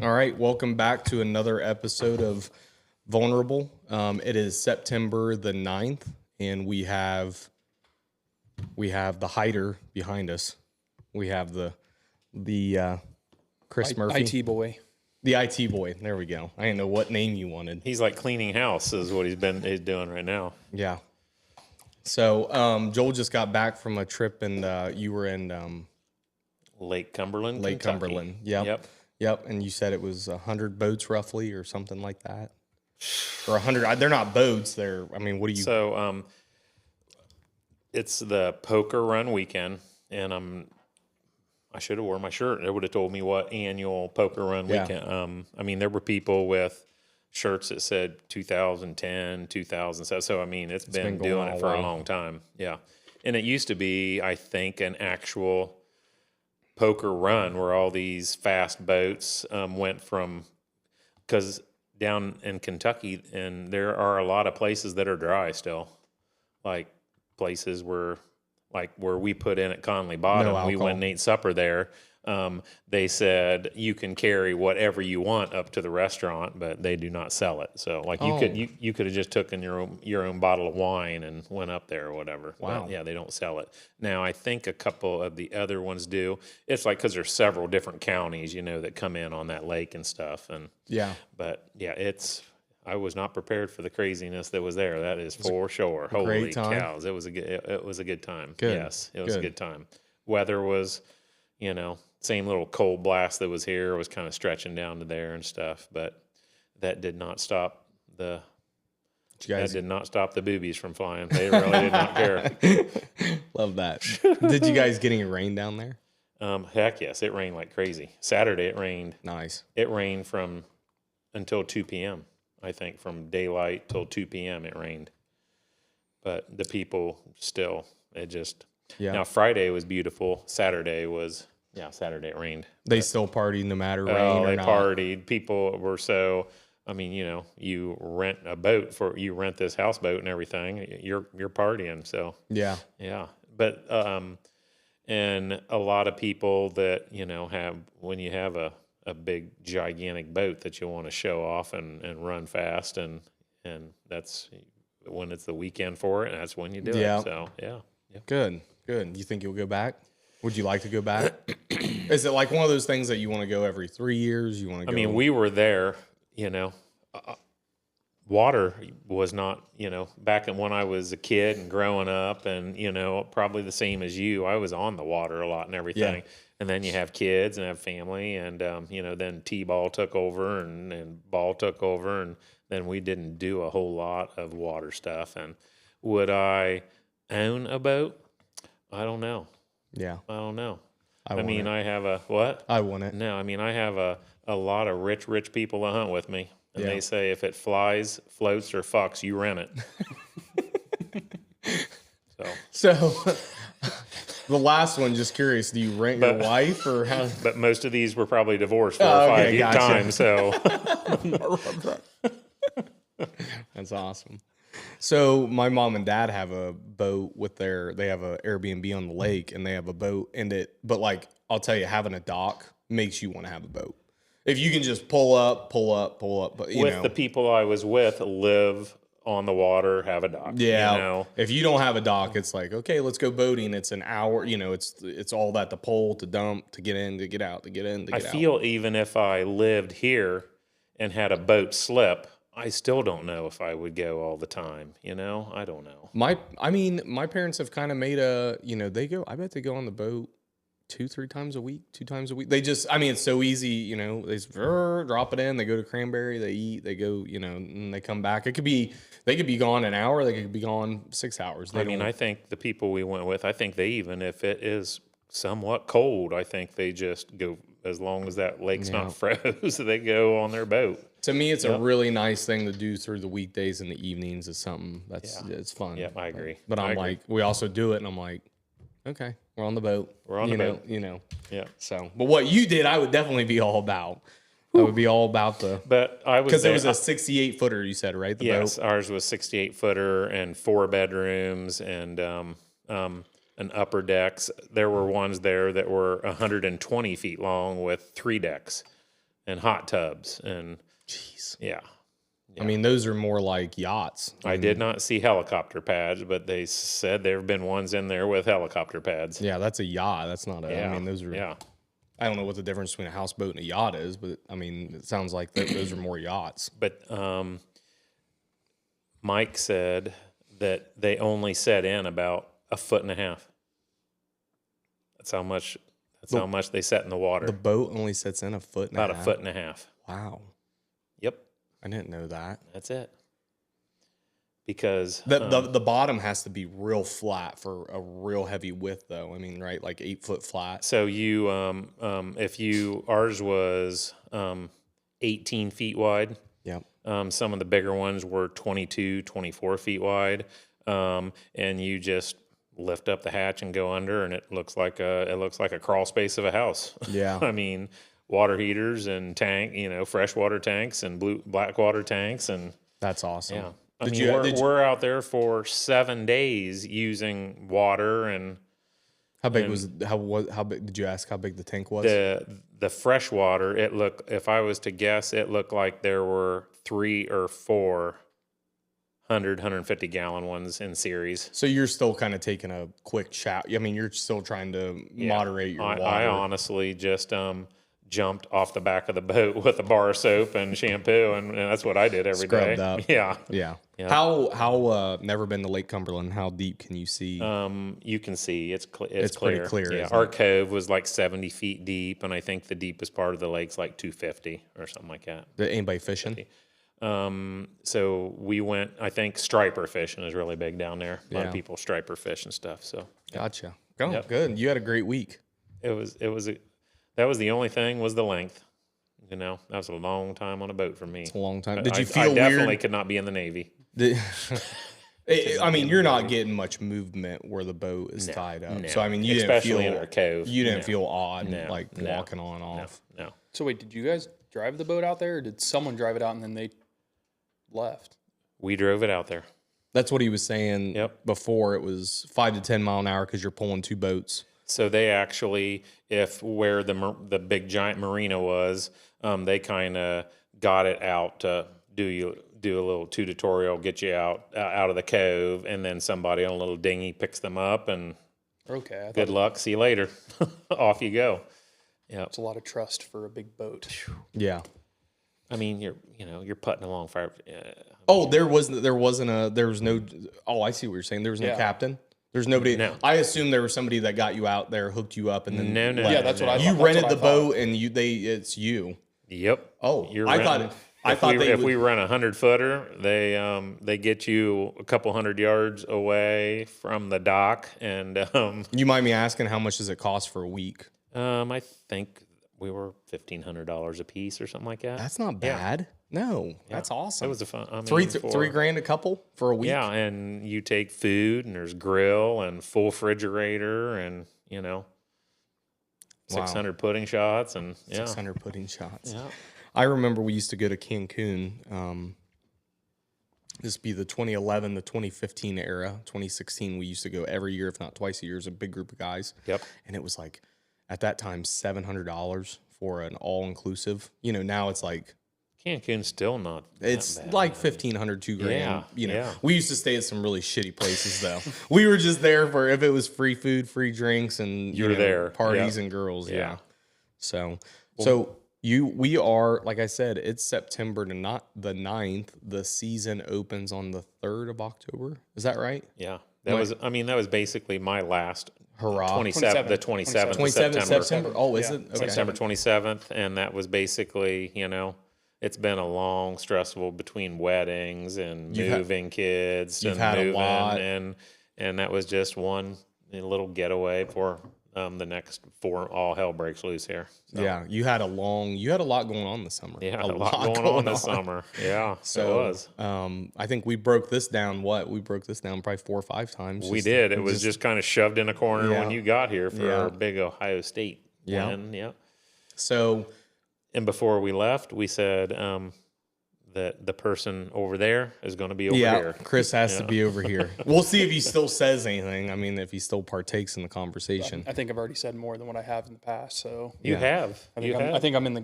All right, welcome back to another episode of Vulnerable. It is September the 9th, and we have the hider behind us. We have the Chris Murphy. IT boy. The IT boy. There we go. I didn't know what name you wanted. He's like cleaning house is what he's doing right now. Yeah. So Joel just got back from a trip, and you were in Lake Cumberland, Lake Kentucky. Cumberland. Yep. And you said it was 100 boats roughly or something like that. Or 100. They're not boats. They're, I mean, what do you... So it's the poker run weekend, and I should have worn my shirt. It would have told me what annual poker run weekend. I mean, there were people with shirts that said 2010, 2007. So, I mean, it's been doing it for a long time. Yeah. And it used to be, I think, an actual poker run where all these fast boats went from, because down in Kentucky, and there are a lot of places that are dry still, like places where we put in at Conley Bottom. We went and ate supper there. They said you can carry whatever you want up to the restaurant, but they do not sell it. So like you could have just taken your own bottle of wine and went up there or whatever. Wow. But yeah, they don't sell it. Now I think a couple of the other ones do. It's like, because there's several different counties, that come in on that lake and stuff. And but yeah, I was not prepared for the craziness that was there. That is for sure. Holy cows. It was a good time. Good. Yes, it was a good time. Weather was, same little cold blast that was here was kind of stretching down to there and stuff, but that did not stop the boobies from flying. They really did not care. Love that. Did you guys get any rain down there? Heck yes, it rained like crazy. Saturday it rained. Nice. It rained until 2 p.m. I think from daylight till 2 p.m. it rained. But the people still, Now Friday was beautiful. Saturday it rained. They still party no matter rain or they not. partied. People were so, you rent this houseboat and everything. You're partying. So yeah. But and a lot of people that when you have a big gigantic boat that you want to show off and run fast, and that's when it's the weekend for it, and that's when you do it. So yeah. Good. You think you'll go back? Would you like to go back? Is it like one of those things that you want to go every 3 years? You want to go? I mean, we were there, water was not, back when I was a kid and growing up, and, probably the same as you, I was on the water a lot and everything. Yeah. And then you have kids and have family, and, then T-ball took over and ball took over, and then we didn't do a whole lot of water stuff. And would I own a boat? I don't know. Yeah. I don't know. I have a what? I want it. No, I have a lot of rich people to hunt with me. And they say if it flies, floats, or fucks, you rent it. So the last one, just curious, do you rent your wife or how? But most of these were probably divorced 4 or 5 times. So that's awesome. So my mom and dad have a boat they have a Airbnb on the lake, and they have a boat but like, I'll tell you, having a dock makes you want to have a boat. If you can just pull up, but the people I was with live on the water, have a dock. Yeah. If you don't have a dock, it's like, okay, let's go boating. It's an hour, it's all that to pull, to dump, to get in, to get out, to get in, to get out. I feel even if I lived here and had a boat slip, I still don't know if I would go all the time. I don't know. My parents have kind of made I bet they go on the boat 2-3 times a week, 2 times a week. They just, it's so easy, they just drop it in, they go to Cranberry, they eat, they go, and they come back. They could be gone an hour, they could be gone 6 hours. I think the people we went with, I think they even, if it is somewhat cold, I think they just go, as long as that lake's not froze, they go on their boat. To me, it's a really nice thing to do through the weekdays and the evenings. It's something it's fun. Yeah, I agree. But I'm like, we also do it, and I'm like, okay, we're on the boat. We're on the boat. Yeah. So, but what you did, I would definitely be all about. I would be all about But I was because it was a 68 footer. You said, right? The yes, boat? Ours was 68 footer and 4 bedrooms and an upper decks. There were ones there that were 120 feet long with 3 decks. and hot tubs and Jeez. yeah. I mean, those are more like yachts. I did not see helicopter pads, but they said there have been ones in there with helicopter pads. Yeah, that's a yacht. That's not a. Yeah. I mean, those are. Yeah. I don't know what the difference between a houseboat and a yacht is, but I mean, it sounds like those are more yachts. But Mike said that they only set in about 1.5 feet. That's how much. How much they set in the water. The boat only sits in 1.5 feet. About 1.5 feet. Wow. Yep. I didn't know that. That's it. Because the bottom has to be real flat for a real heavy width, though. I mean, right, like 8 foot flat. So you, ours was 18 feet wide. Yep. Some of the bigger ones were 22, 24 feet wide, and you just lift up the hatch and go under, and it looks like a crawl space of a house. Yeah. I mean, water heaters and freshwater tanks and black water tanks, and that's awesome. Yeah. I mean, we're out there for 7 days using water and. How big was how big did you ask how big the tank was? The fresh water, if I was to guess, it looked like there were 3 or 4 150 gallon ones in series. So you're still kind of taking a quick shower. I mean, you're still trying to moderate your water. I honestly just jumped off the back of the boat with a bar of soap and shampoo, and that's what I did every day. Scrubbed up. Yeah. How never been to Lake Cumberland? How deep can you see? You can see it's clear. Pretty clear. Yeah, our cove was like 70 feet deep, and I think the deepest part of the lake's like 250 or something like that. Did anybody fishing? So we went. I think striper fishing is really big down there. A lot of people striper fish and stuff. So gotcha. Good. You had a great week. That was the only thing was the length. That was a long time on a boat for me. It's a long time. Did you feel I definitely weird? could not be in the Navy. I mean, you're not getting much movement where the boat is tied up. No. So I mean, you especially didn't feel in our cove. You didn't feel odd No. walking on and off. No. So wait, did you guys drive the boat out there, or did someone drive it out and then they left? We drove it out there. That's what he was saying. Yep. Before it was 5 to 10 mile an hour because you're pulling 2 boats. So they actually, where the big giant marina was, they kind of got it out to do a little tutorial, get you out of the cove, and then somebody on a little dinghy picks them up, and good luck, see you later, off you go. Yeah, it's a lot of trust for a big boat. Yeah, I mean you're putting along for. There was no. Oh, I see what you're saying. There was no captain. There's nobody. No. I assume there was somebody that got you out there, hooked you up, and then no. Yeah, that's what I thought. You rented the boat, and it's you. Yep. Oh, if we run a 100-footer, they get you a couple 100 yards away from the dock, and you mind me asking how much does it cost for a week? I think we were $1,500 a piece or something like that. That's not bad. No, that's awesome. It was a fun. I mean, $3,000 a couple for a week. Yeah, and you take food, and there's grill and full refrigerator, and 600 pudding shots, and 600 pudding shots. Yeah. I remember we used to go to Cancun. This would be the 2011, the 2015 era. 2016, we used to go every year, if not twice a year, as a big group of guys. Yep. And it was like, at that time, $700 for an all-inclusive. Now it's like... Cancun's still not it's bad. like $1,500, $2,000. Yeah. We used to stay at some really shitty places, though. We were just there for if it was free food, free drinks, and You're there. parties and girls. Yeah. So we are, like I said, it's September to not the 9th. The season opens on the 3rd of October. Is that right? Yeah. That was basically my last hurrah. 27th, the 27th 27th of September. Oh, is it? Okay. September 27th, and that was basically, it's been a long, stressful between weddings and moving kids and had moving, a lot. and that was just one little getaway for the next 4. All hell breaks loose here. So, yeah, you had a lot going on this summer. Yeah, a lot going on this summer. Yeah, so it was. I think we broke this down. We broke this down probably 4 or 5 times. We did. It was just kind of shoved in a corner when you got here for our big Ohio State win. Yeah. So. And before we left, we said that the person over there is going to be over Yeah, here. Chris has to be over here. We'll see if he still says anything. I mean, if he still partakes in the conversation. I think I've already said more than what I have in the past. So You have. I think I'm in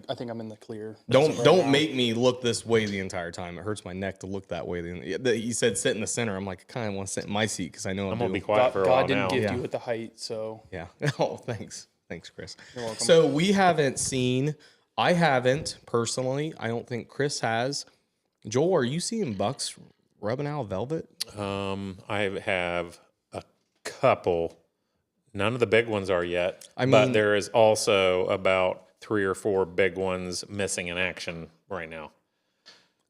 the clear. Don't make me look this way the entire time. It hurts my neck to look that way. He said sit in the center. I'm like, I kind of want to sit in my seat because I know I'm going to be quiet God, for a while God didn't now. gift you with the height, so Yeah. Oh, thanks. Thanks, Chris. You're welcome. So we haven't seen, I haven't personally. I don't think Chris has. Joel, are you seeing bucks rubbing out velvet? I have a couple. None of the big ones are yet. I mean- but there is also about 3 or 4 big ones missing in action right now,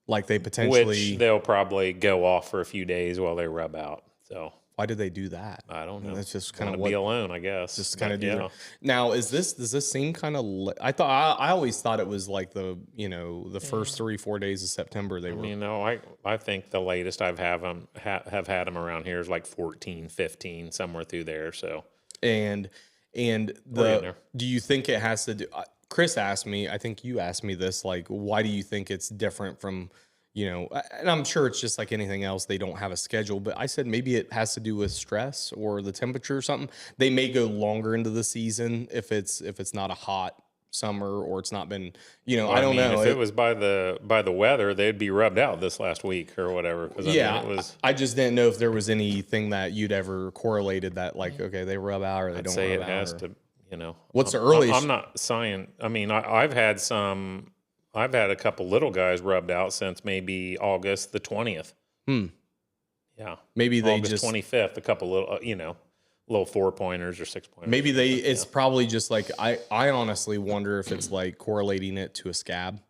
Like they potentially. which they'll probably go off for a few days while they rub out. So Why did they do that? I don't know. That's just kind Want of to be what. alone, I guess. Just kind of But, do. yeah. Now, does this seem kind of? I always thought it was like the first 3-4 days of September they were. You know, I think the latest have had them around here is like 14, 15, somewhere through there. So And in there. do you think it has to do? Chris asked me. I think you asked me this. Like, why do you think it's different from? And I'm sure it's just like anything else. They don't have a schedule, but I said maybe it has to do with stress or the temperature or something. They may go longer into the season if it's not a hot summer or it's not been. I don't know. If it was by the weather, they'd be rubbed out this last week or whatever. 'Cause, Yeah, it was. I just didn't know if there was anything that you'd ever correlated that, like, okay, they rub out or they don't Say rub it out. has or- to. What's the I'm earliest? not saying. I mean, I've had some. I've had a couple little guys rubbed out since maybe August the 20th. Yeah, Maybe they August just 25th. A couple little, little 4-pointers or 6-pointers. maybe they. It's probably just like I honestly wonder if it's like correlating it to a scab,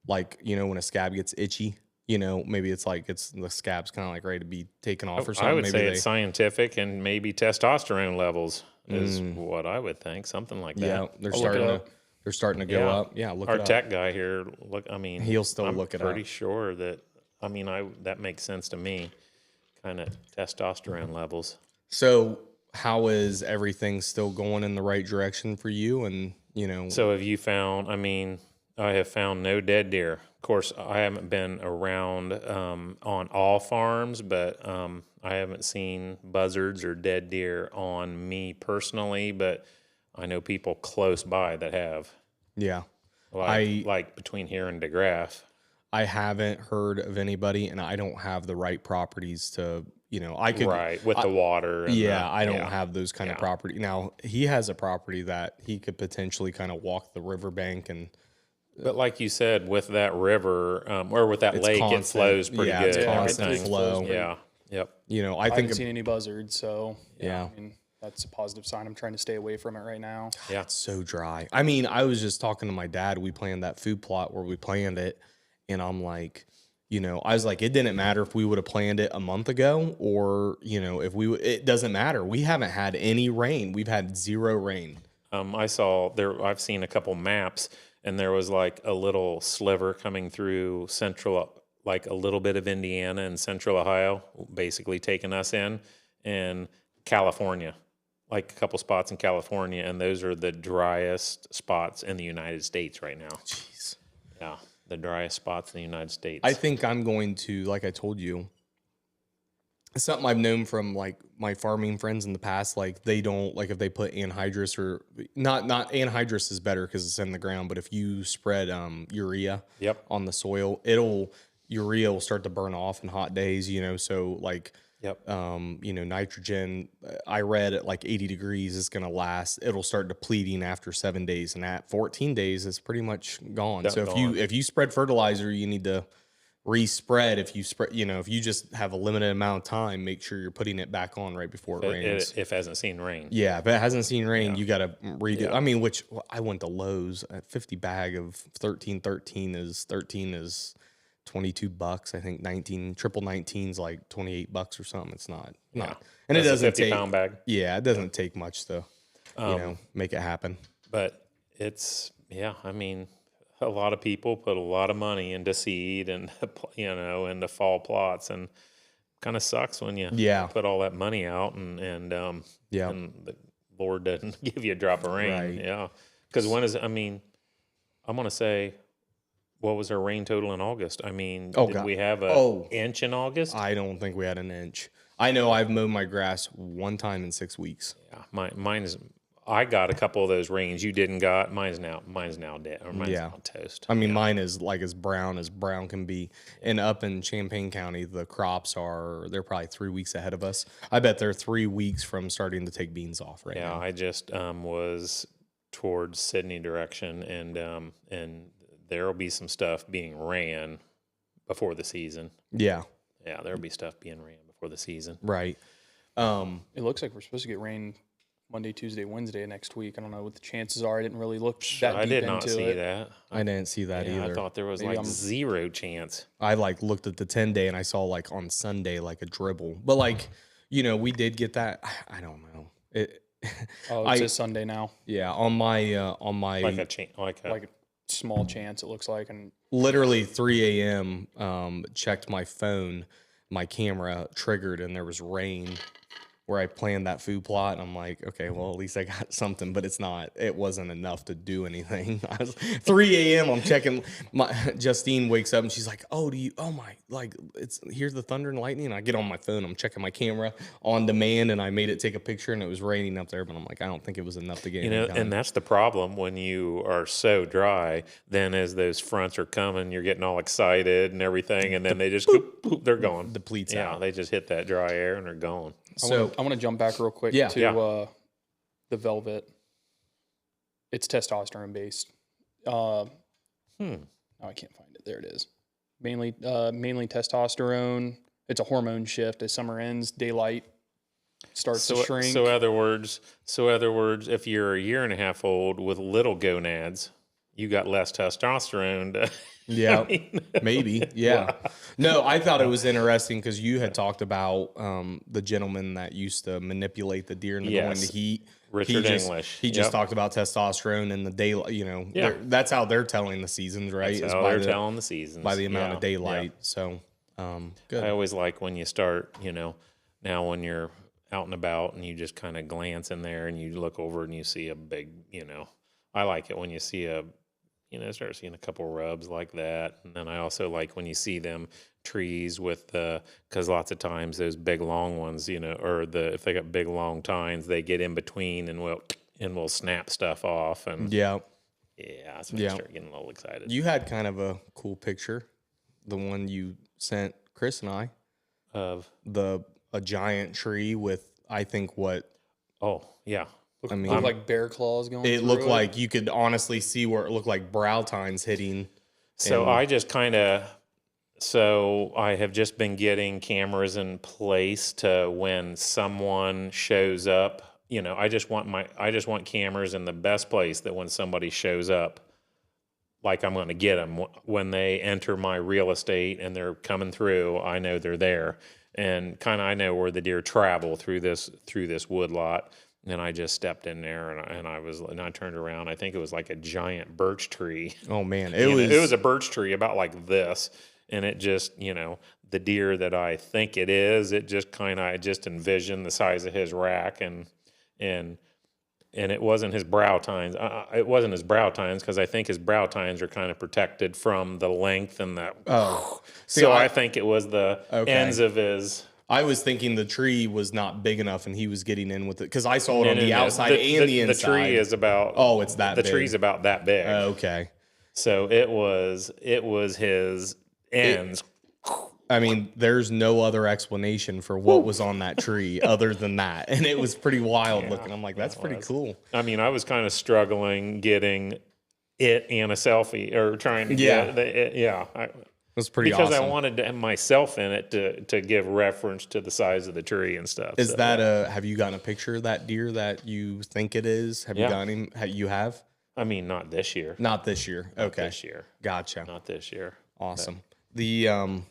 like when a scab gets itchy. Maybe it's like the scab's kind of like ready to be taken off or something. I would maybe say it's scientific and maybe testosterone levels is what I would think. Something like that. Yeah, they're I'll look it starting to up. they're starting to go Yeah. up. Yeah, look Our it up. tech guy here, look. I mean, He'll still I'm look it pretty up. sure that. I mean, that makes sense to me. Kind of testosterone levels. So how is everything still going in the right direction for you? And So have you found? I mean, I have found no dead deer. Of course, I haven't been around on all farms, but I haven't seen buzzards or dead deer on me personally. But I know people close by that have. yeah. Like between here and DeGraff. I haven't heard of anybody, and I don't have the right properties to, I could. Right, with the water. And I don't have those kind of property. Now, he has a property that he could potentially kind of walk the riverbank and. But like you said, with that river or with that lake, constant. it flows pretty Yeah, good. it's and constant everything. flow. Yeah. Yep. I I think haven't seen any buzzards, so Yeah. I mean, that's a positive sign. I'm trying to stay away from it right now. Yeah. it's so dry. I mean, I was just talking to my dad. We planned that food plot where we planned it, and I'm like, I was like, it didn't matter if we would have planned it a month ago or, if it doesn't matter. We haven't had any rain. We've had 0 rain. I saw there. I've seen a couple maps, and there was like a little sliver coming through central, like a little bit of Indiana and central Ohio, basically taking us in, and California, like a couple spots in California, and those are the driest spots in the United States right now. Jeez. Yeah, the driest spots in the United States. I think I'm going to, like I told you, it's something I've known from like my farming friends in the past. Like they don't like if they put anhydrous or not anhydrous is better because it's in the ground. But if you spread urea Yep. on the soil, urea will start to burn off in hot days. So like Yep. nitrogen. I read at like 80 degrees is going to last. It'll start depleting after 7 days, and at 14 days, it's pretty much gone. So Gone. if you spread fertilizer, you need to respread. If you spread, if you just have a limited amount of time, make sure you're putting it back on right before it rains. If it hasn't seen rain. Yeah, if it hasn't seen rain, you got to redo. Yeah. I mean, I went to Lowe's. A 50 bag of 13 is $22. I think 19's like $28 or something. It's not. And That's it doesn't a 50 take. pound bag. Yeah, it doesn't take much to, make it happen. But it's, I mean, a lot of people put a lot of money into seed and, into fall plots, and kind of sucks when you put all that money out and the Lord doesn't give you a drop of rain. Right. Yeah. Because I'm going to say, what was our rain total in August? I mean, Oh, did God. we have Oh. inch in August? I don't think we had an inch. I know I've mowed my grass one time in 6 weeks. Yeah, mine is. I got a couple of those rains. You didn't got. Mine's now dead, or mine's now toast. I mean, mine is like as brown can be. And up in Champaign County, the crops they're probably 3 weeks ahead of us. I bet they're 3 weeks from starting to take beans off right now. I just was towards Sydney direction, and there will be some stuff being ran before the season. Yeah. Yeah, there will be stuff being ran before the season. Right. It looks like we're supposed to get rain Monday, Tuesday, Wednesday next week. I don't know what the chances are. I didn't really look that I deep did not into see it. that. I didn't see that either. I thought there was Maybe like zero chance. I like looked at the 10-day and I saw like on Sunday like a dribble. But like, we did get that. I don't know. It's a Sunday now. Yeah, on my Like a Small chance it looks like, and literally 3 a.m. Checked my phone, my camera triggered, and there was rain where I planned that food plot. And I'm like, okay, well, at least I got something, but it wasn't enough to do anything. I was 3 a.m. I'm checking. Justine wakes up and she's like, here's the thunder and lightning. And I get on my phone. I'm checking my camera on demand, and I made it take a picture, and it was raining up there. But I'm like, I don't think it was enough to get anything done. And that's the problem when you are so dry. Then as those fronts are coming, you're getting all excited and everything, and then they just boop, they're gone. Depletes out. They just hit that dry air and they're gone. So I want to jump back real quick to the Velvet. It's testosterone based. No, I can't find it. There it is. Mainly testosterone. It's a hormone shift as summer ends. Daylight starts to shrink. So other words, if you're a year and a half old with little gonads, you got less testosterone. Yeah, maybe. Yeah. No, I thought it was interesting because you had talked about the gentleman that used to manipulate the deer into going to heat. Richard English. He just talked about testosterone and the daylight. That's how they're telling the seasons, right? That's how they're telling the seasons. By the amount of daylight. Yeah. So, good. I always like when you start, now when you're out and about and you just kind of glance in there and you look over and you see a big, I like it when you see start seeing a couple rubs like that. And then I also like when you see them trees with because lots of times those big long ones, if they got big long tines, they get in between and will snap stuff off. And that's when you start getting a little excited. You had kind of a cool picture, the one you sent Chris and I, of a giant tree with, I think what. Oh yeah. I mean, looked like bear claws going. It looked like you could honestly see where it looked like brow tines hitting. So I have just been getting cameras in place to when someone shows up. I just want cameras in the best place that when somebody shows up, like I'm going to get them when they enter my real estate and they're coming through. I know they're there, and kind of I know where the deer travel through this wood lot. And I just stepped in there, and I turned around. I think it was like a giant birch tree. Oh man, it was a birch tree about like this, and it just the deer that I think it is. It just I just envisioned the size of his rack, and it wasn't his brow tines. It wasn't his brow tines because I think his brow tines are kind of protected from the length and the. Oh, so I think it was the ends of his. I was thinking the tree was not big enough, and he was getting in with it because I saw it on the outside and the inside. The tree is about. Oh, it's that. The big. tree's about that big. Okay. So it was his ends. I mean, there's no other explanation for what was on that tree other than that, and it was pretty wild looking. I'm like, that's pretty cool. I mean, I was kind of struggling getting it and a selfie or trying to get It was pretty awesome. Because I wanted to have myself in it to give reference to the size of the tree and stuff. Is that have you gotten a picture of that deer that you think it is? Have you gotten him? You have? I mean, not this year. Not this year. Okay. Not this year. Gotcha. Not this year. Awesome. The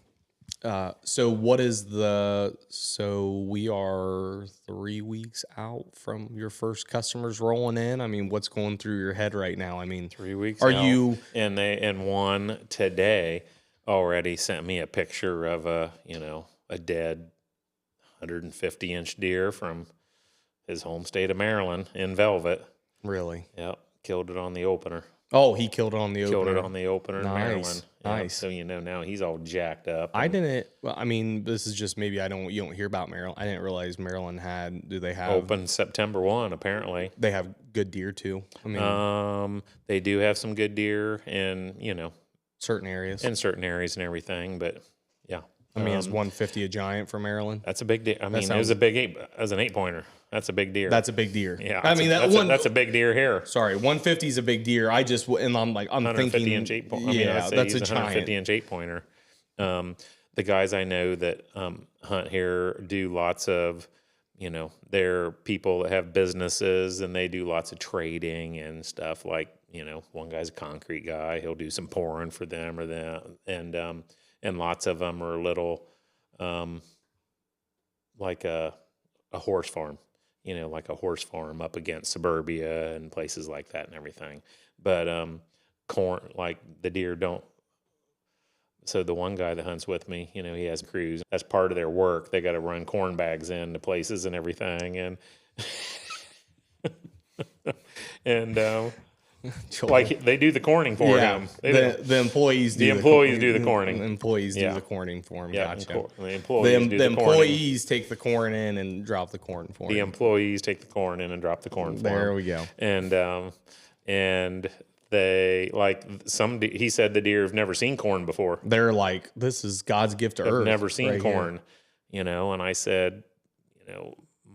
so what is so we are 3 weeks out from your first customers rolling in. I mean, what's going through your head right now? I mean, 3 weeks are out, you and one today already sent me a picture of a dead 150-inch deer from his home state of Maryland in velvet. Really? Yep. Killed it on the opener. Oh, he killed it on the opener. Killed it on the opener in Maryland. Nice. So now he's all jacked up. I didn't. Well, I mean, this is just maybe you don't hear about Maryland. I didn't realize Maryland had. Do they have open September 1? Apparently, they have good deer too. I mean, they do have some good deer in certain areas. In certain areas and everything, but yeah. I mean, is 150 a giant for Maryland? That's a big deer. I mean, it was a big 8 as an 8-pointer. That's a big deer. That's a big deer. Yeah, I mean that's a big deer here. Sorry, 150 is a big deer. I'm thinking, inch 8-pointer. Yeah, that's a giant. 150-inch 8-pointer. The guys I know that hunt here do lots of, they're people that have businesses and they do lots of trading and stuff. Like, one guy's a concrete guy. He'll do some pouring for them or that, and lots of them are little, like a horse farm. Like a horse farm up against suburbia and places like that and everything. But corn, like the deer don't. So the one guy that hunts with me, he has crews. That's part of their work. They got to run corn bags into places and everything. And like they do the corning for him. The employees do the employees do the corning. The employees do the corning for him. Yeah, gotcha. The employees take the corn in and drop the corn for him. The employees take the corn in and drop the corn for him. There we go. And they he said the deer have never seen corn before. They're like, this is God's gift to earth. Never seen corn, and I said,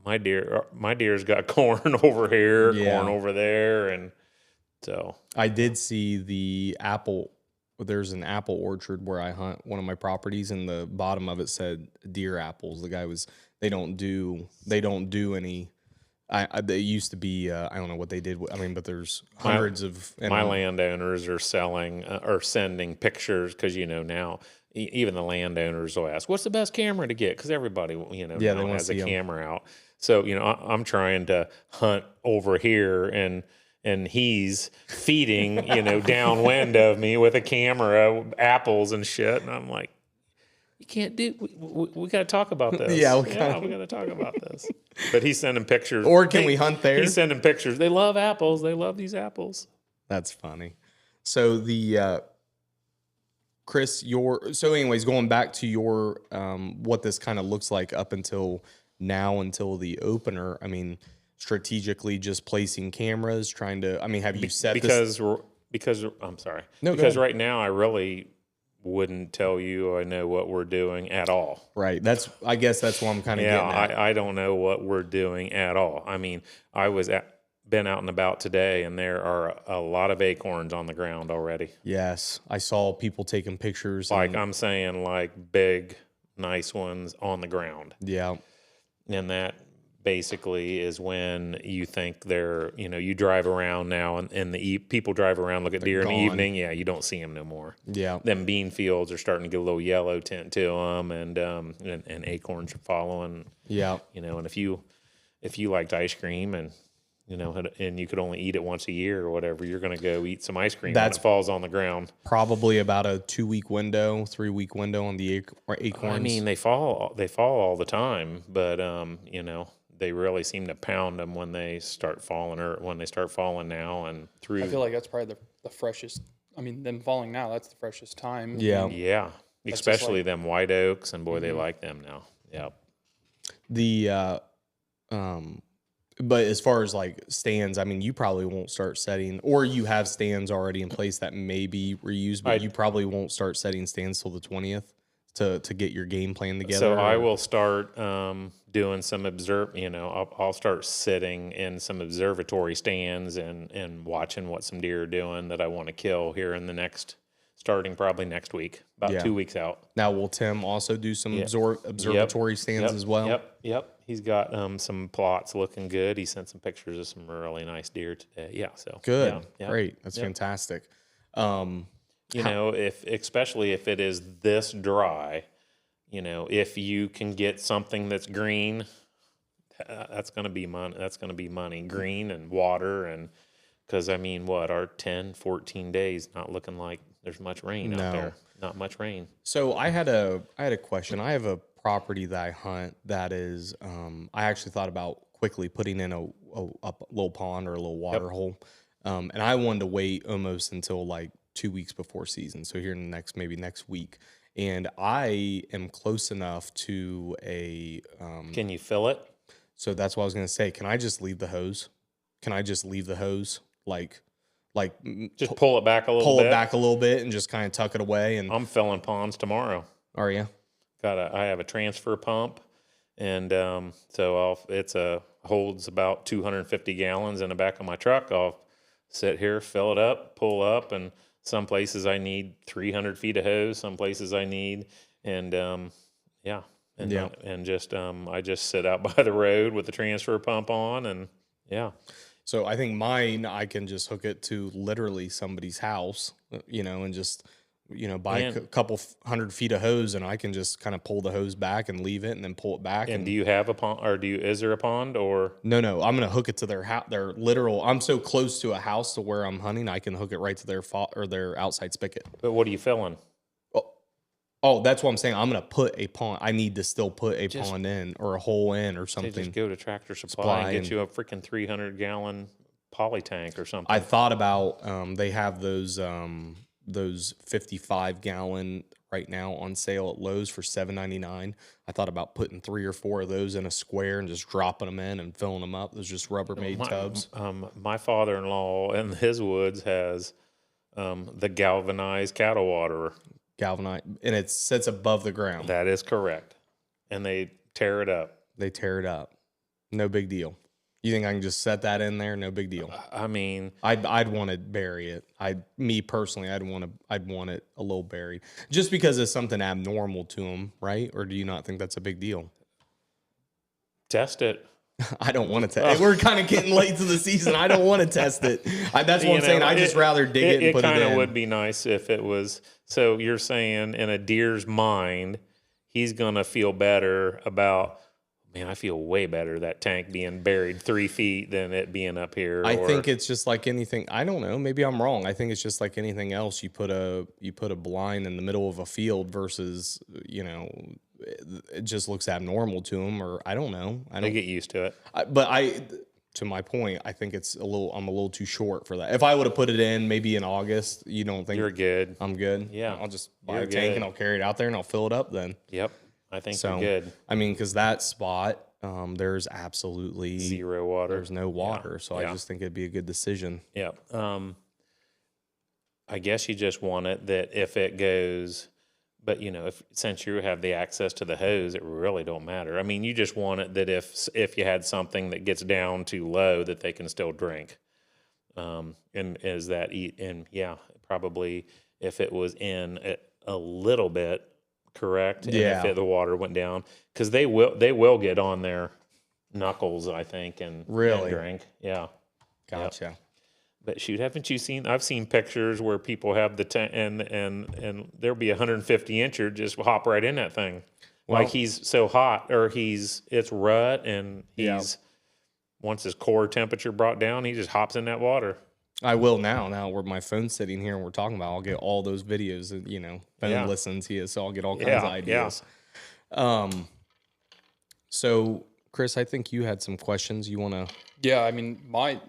my deer's got corn over here, corn over there, and so I did see the apple. There's an apple orchard where I hunt one of my properties, and the bottom of it said deer apples. The guy was, they don't do any. They used to be, I don't know what they did. I mean, but there's hundreds of. My landowners are selling or sending pictures because now even the landowners will ask, "What's the best camera to get?" Because everybody now has a camera out. So I'm trying to hunt over here and he's feeding downwind of me with a camera, apples and shit, and I'm like, you can't do. We got to talk about this. We got to talk about this. But he's sending pictures. Or can we hunt there? He's sending pictures. They love apples. They love these apples. That's funny. So the Chris, anyways, going back to your what this kind of looks like up until now, until the opener. I mean, strategically, just placing cameras, trying to. I mean, have you set because I'm sorry. No, because right now I really wouldn't tell you I know what we're doing at all. Right. I guess that's what I'm kind of getting at. I don't know what we're doing at all. I mean, been out and about today, and there are a lot of acorns on the ground already. Yes. I saw people taking pictures. I'm saying big, nice ones on the ground. Yeah. And that basically is when you think they're, you drive around now and people drive around, look at deer in the evening. Yeah, you don't see them no more. Yeah. Them bean fields are starting to get a little yellow tint to them, and acorns are following. Yeah. And if you liked ice cream and you could only eat it once a year or whatever, you're going to go eat some ice cream when it falls on the ground. Probably about a 2-week window, 3-week window on the acorns. I mean, they fall all the time, but they really seem to pound them when they start falling, or when they start falling now and through. I feel like that's probably the freshest. I mean, them falling now, that's the freshest time. Yeah. Yeah. Especially them white oaks, and boy, they like them now. Yeah. But as far as stands, I mean, you probably won't start setting, or you have stands already in place that may be reused, but you probably won't start setting stands till the 20th to get your game plan together. So I will start doing some I'll start sitting in some observatory stands and watching what some deer are doing that I want to kill here in the starting probably next week, about 2 weeks out. Now, will Tim also do some observatory stands as well? Yep. He's got some plots looking good. He sent some pictures of some really nice deer today. Yeah, so good. Yeah. Great. That's fantastic. Especially if it is this dry, if you can get something that's green, that's going to be money. That's going to be money. Green and water, and because our 10, 14 days not looking like there's much rain out there. Not much rain. So I had a question. I have a property that I hunt that is, I actually thought about quickly putting in a little pond or a little water hole. And I wanted to wait almost until like 2 weeks before season. So here in the next week. And I am close enough to a. Can you fill it? So that's what I was going to say. Can I just leave the hose? Can I just leave the hose? Like just pull it back a little bit. Pull it back a little bit and just kind of tuck it away. And I'm filling ponds tomorrow. Are you? I have a transfer pump, and so it's holds about 250 gallons in the back of my truck. I'll sit here, fill it up, pull up, and some places I need 300 feet of hose. Some places I need, and I just sit out by the road with the transfer pump on, and yeah. So I think mine, I can just hook it to literally somebody's house, and just, buy a couple 100 feet of hose, and I can just kind of pull the hose back and leave it and then pull it back. And do you have a pond, or is there a pond, or? No, I'm going to hook it to their house. Their literal, I'm so close to a house to where I'm hunting, I can hook it right to their outside spigot. But what are you filling? Oh, that's what I'm saying. I'm going to put a pond. I need to still put a pond in or a hole in or something. Just go to Tractor Supply and get you a freaking 300-gallon poly tank or something. I thought about, they have those 55-gallon right now on sale at Lowe's for $7.99. I thought about putting 3 or 4 of those in a square and just dropping them in and filling them up. Those just Rubbermaid tubs. My father-in-law in his woods has the galvanized cattle waterer. Galvanized, and it sits above the ground. That is correct. And they tear it up. No big deal. You think I can just set that in there? No big deal. I mean, I'd want to bury it. Me personally, I'd want it a little buried, just because it's something abnormal to them, right? Or do you not think that's a big deal? Test it. I don't want to test. We're kind of getting late to the season. I don't want to test it. That's what I'm saying. I just rather dig it and put it in. It kind of would be nice if it was. So you're saying in a deer's mind, he's gonna feel better about. Man, I feel way better that tank being buried 3 feet than it being up here. I think it's just like anything. I don't know. Maybe I'm wrong. I think it's just like anything else. You put a blind in the middle of a field versus, it just looks abnormal to them, or I don't know. They get used to it. To my point, I think I'm a little too short for that. If I would have put it in maybe in August, you don't think you're good? I'm good. Yeah, I'll just buy a tank and I'll carry it out there and I'll fill it up then. Yep. I think you're good. I mean, because that spot, there's absolutely zero water. There's no water, so I just think it'd be a good decision. Yeah. I guess you just want it that if it goes, but since you have the access to the hose, it really don't matter. I mean, you just want it that if you had something that gets down too low, that they can still drink. Probably if it was in a little bit. Correct. And if the water went down, because they will get on their knuckles, I think, and really drink. Yeah. Gotcha. Yep. But shoot, haven't you seen? I've seen pictures where people have the tank and there'll be 150 incher just hop right in that thing, like he's so hot, or it's rut, and once his core temperature brought down, he just hops in that water. I will now where my phone's sitting here and we're talking about, I'll get all those videos that, phone listens here, so I'll get all kinds of ideas. Yeah. So Chris, I think you had some questions you want to. Yeah. I mean, I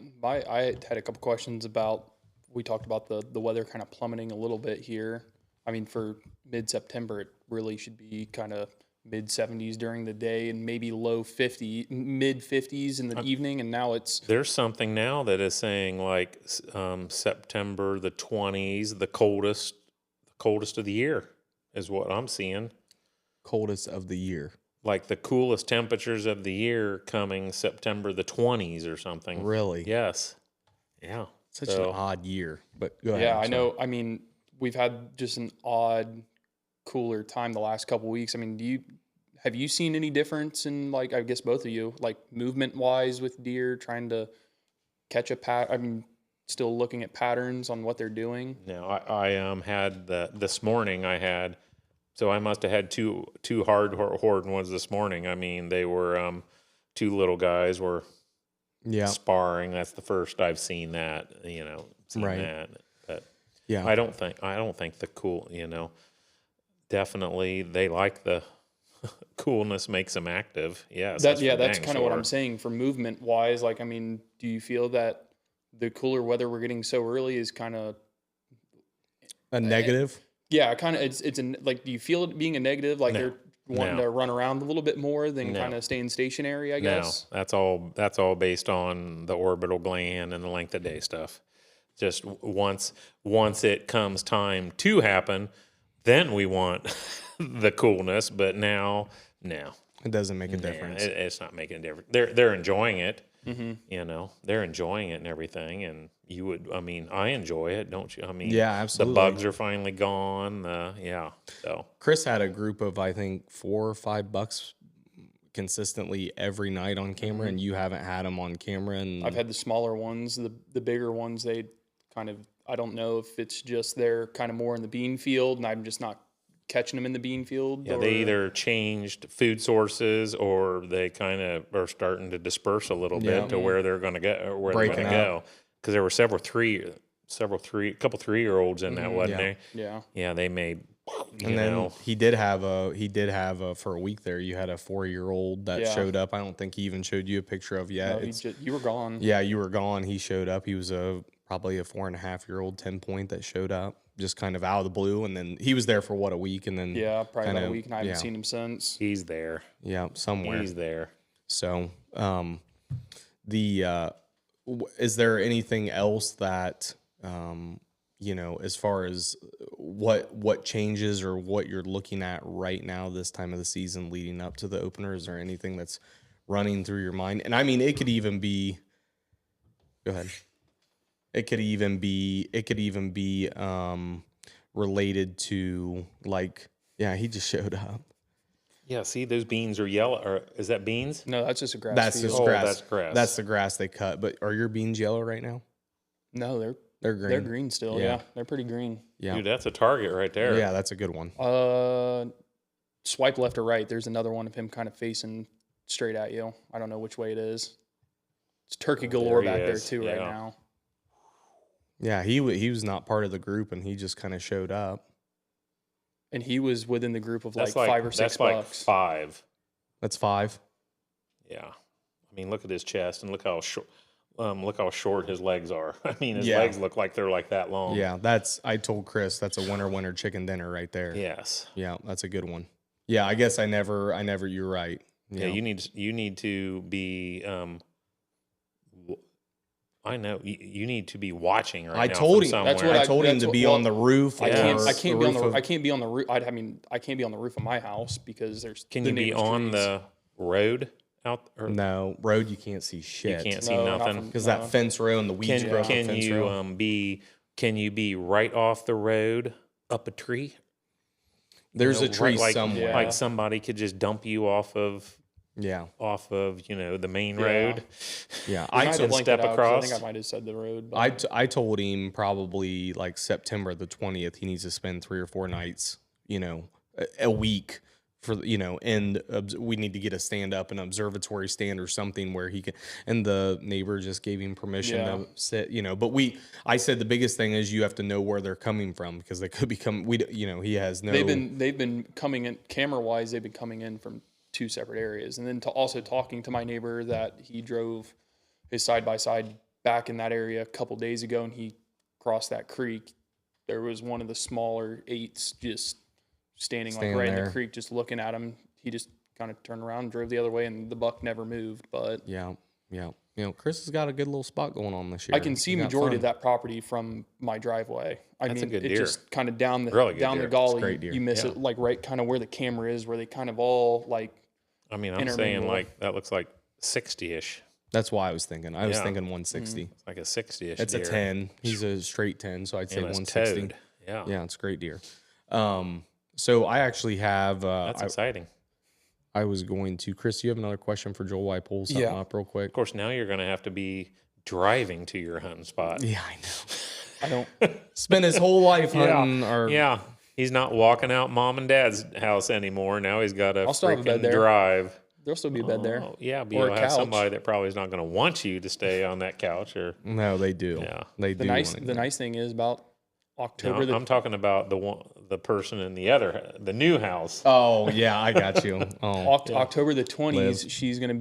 had a couple questions about, we talked about the weather kind of plummeting a little bit here. I mean, for mid-September, it really should be kind of mid-70s during the day and maybe mid-50s in the evening, and now there's something now that is saying like September the 20s, the coldest of the year is what I'm seeing. Coldest of the year, like the coolest temperatures of the year coming September the 20s or something. Really? Yes. Yeah. Such an odd year, but go ahead. Yeah, I know. I mean, we've had just an odd cooler time the last couple weeks. I mean, have you seen any difference in, like, I guess both of you, like movement wise with deer trying to catch I mean, still looking at patterns on what they're doing? No, I had this morning so I must have had two hard horn ones this morning. I mean, they were 2 little guys were sparring. That's the first I've seen that, that. But yeah, I don't think the cool, definitely they like the coolness makes them active. Yes. That's kind of what I'm saying for movement wise. Like, I mean, do you feel that the cooler weather we're getting so early is kind of a negative. Yeah, kind of. It's like, do you feel it being a negative? Like they're wanting to run around a little bit more than kind of staying stationary, I guess. No, that's all based on the orbital gland and the length of day stuff. Just once it comes time to happen, then we want the coolness. But now, no, it doesn't make a difference. It's not making a difference. They're enjoying it. You know, they're enjoying it and everything. And you would, I mean, I enjoy it, don't you? I mean, yeah, absolutely. The bugs are finally gone. So Chris had a group of, I think, 4 or 5 bucks consistently every night on camera, and you haven't had them on camera. And I've had the smaller ones, the bigger ones. They kind of, I don't know if it's just they're kind of more in the bean field, and I'm just not catching them in the bean field. Yeah, they either changed food sources or they kind of are starting to disperse a little bit to where they're going to go, or where they're going to go. Because there were a couple 3-year-olds in that, wasn't there? Yeah. Yeah, they made. And then he did have a for a week there. You had a 4-year-old that showed up. I don't think he even showed you a picture of yet. No, you were gone. Yeah, you were gone. He showed up. He was probably a 4.5-year-old 10-point that showed up just kind of out of the blue. And then he was there for a week, and then probably about a week, and I haven't seen him since. He's there. Yeah, somewhere. He's there. So, is there anything else that you know, as far as what changes or what you're looking at right now this time of the season leading up to the opener? Is there anything that's running through your mind? And I mean, it could even be, go ahead. It could even be related to, like, yeah, he just showed up. Yeah, see, those beans are yellow. Or is that beans? No, that's just a grass That's field. just grass. That's grass. That's the grass they cut. But are your beans yellow right now? No, they're green. They're green still. Yeah, they're pretty green. Yeah, dude, that's a target right there. Yeah, that's a good one. Swipe left or right. There's another one of him kind of facing straight at you. I don't know which way it is. It's turkey galore back there too right now. Yeah, he was not part of the group, and he just kind of showed up. And he was within the group of like 5 or 6 that's bucks. Like 5. That's 5. Yeah, I mean, look at his chest and look how short his legs are. I mean, his legs look like they're like that long. Yeah, I told Chris that's a winner chicken dinner right there. Yes. Yeah, that's a good one. Yeah, I guess I never. You're right. Yeah, you need to be. I know you need to be watching right now. I told him. That's what I told him to be on the roof. I can't be on the roof. I mean, I can't be on the roof of my house because there's. Can you be on the road out? Or no, road you can't see shit. You can't see nothing because that fence row and the weeds grow up the fence row. Can you be right off the road up a tree? There's a tree somewhere. Like somebody could just dump you off of. Yeah, off of the main road. Yeah, I can step across. I think I might have said the road. But. I told him probably like September the 20th. He needs to spend 3 or 4 nights, a week for and we need to get a stand up, an observatory stand or something where he can. And the neighbor just gave him permission to sit. But I said the biggest thing is you have to know where they're coming from because they could be coming. He has no. They've been coming in camera wise. They've been coming in from 2 separate areas, and then also talking to my neighbor that he drove his side-by-side back in that area a couple days ago, and he crossed that creek. There was one of the smaller 8s just standing like right in the creek, just looking at him. He just kind of turned around and drove the other way, and the buck never moved. But yeah. Chris has got a good little spot going on this year. I can see majority of that property from my driveway. That's a good deer. It's just kind of down the the gully. You miss it like right kind of where the camera is, where they kind of all like. I mean, I'm saying like that looks like 60-ish. That's why I was thinking. I was thinking 160. It's like a 60-ish. It's deer. a 10. He's a straight 10, so I'd say 160. Toad. Yeah, it's a great deer. So I actually have. That's exciting. I was going to, Chris. You have another question for Joel? I pull something up real quick. Of course, now you're going to have to be driving to your hunting spot. Yeah, I know. I don't spend his whole life hunting. Yeah. He's not walking out mom and dad's house anymore. Now he's got to freaking drive. There'll still be a bed there. Yeah, but you'll have somebody that probably is not going to want you to stay on that couch. No, they do. Yeah, they do. The nice thing is about October. No, I'm talking about the person in the new house. Oh yeah, I got you. October the 20th, she's gonna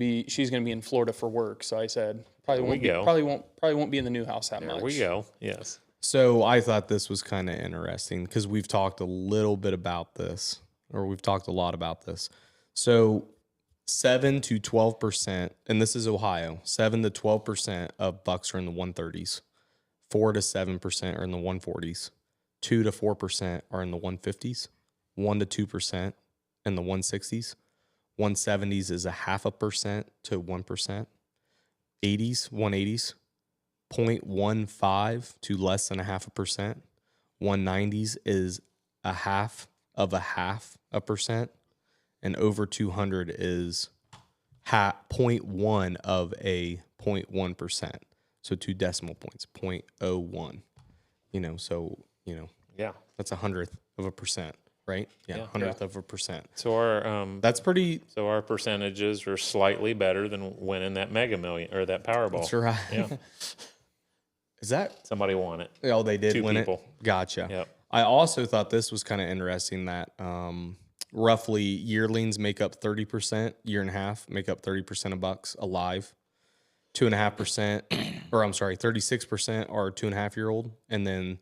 be in Florida for work. So I said Probably won't be in the new house that much. There we go. Yes. So I thought this was kind of interesting because we've talked a little bit about this, or we've talked a lot about this. So 7 to 12%, and this is Ohio, 7 to 12% of bucks are in the 130s, 4 to 7% are in the 140s, 2 to 4% are in the 150s, 1 to 2% in the 160s, 170s is a 0.5% to 1%, 80s, 180s, 0.15 to less than a 0.5%, 190s is a 0.5%, and over 200 is 0.1 of a 0.1%. So 2 decimal points, 0.01. Yeah. That's 100th of a percent, right? Yeah, 100th of a percent. So that's pretty. So our percentages are slightly better than winning that Mega Million or that Powerball. That's right. Yeah. Is that somebody won it? Oh, they did 2 win people. it. Gotcha. Yep. I also thought this was kind of interesting that roughly yearlings make up 30%, year and a half make up 30% of bucks alive. 2.5%, or I'm sorry, 36% are 2.5-year-old, and then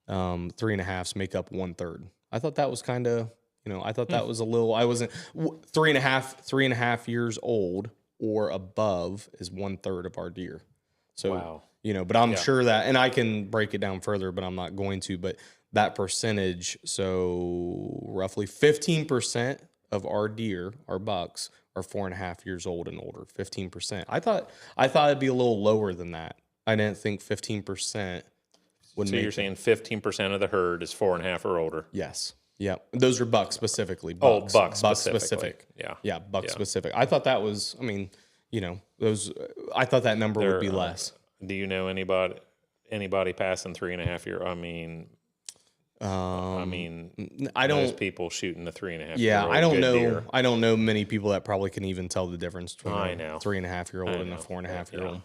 3.5s make up 1/3. I thought that was kind of, I thought that was a little. I wasn't 3.5 years old or above is 1/3 of our deer. So wow. But I'm sure that, and I can break it down further, but I'm not going to. But that percentage, so roughly 15% of our deer, our bucks, are 4.5 years old and older. 15%. I thought it'd be a little lower than that. I didn't think 15% would. So make you're saying 15% of the herd is 4.5 or older? Yes. Yeah. Those are bucks specifically. Bucks specific. Yeah. Yeah. Buck specific. I thought that was. I mean, those. I thought that number would be less. Do you know anybody passing 3.5 year? I don't. Those people shooting the 3.5. Yeah, I don't know. Deer. I don't know many people that probably can even tell the difference between a 3.5-year-old and a 4.5-year-old.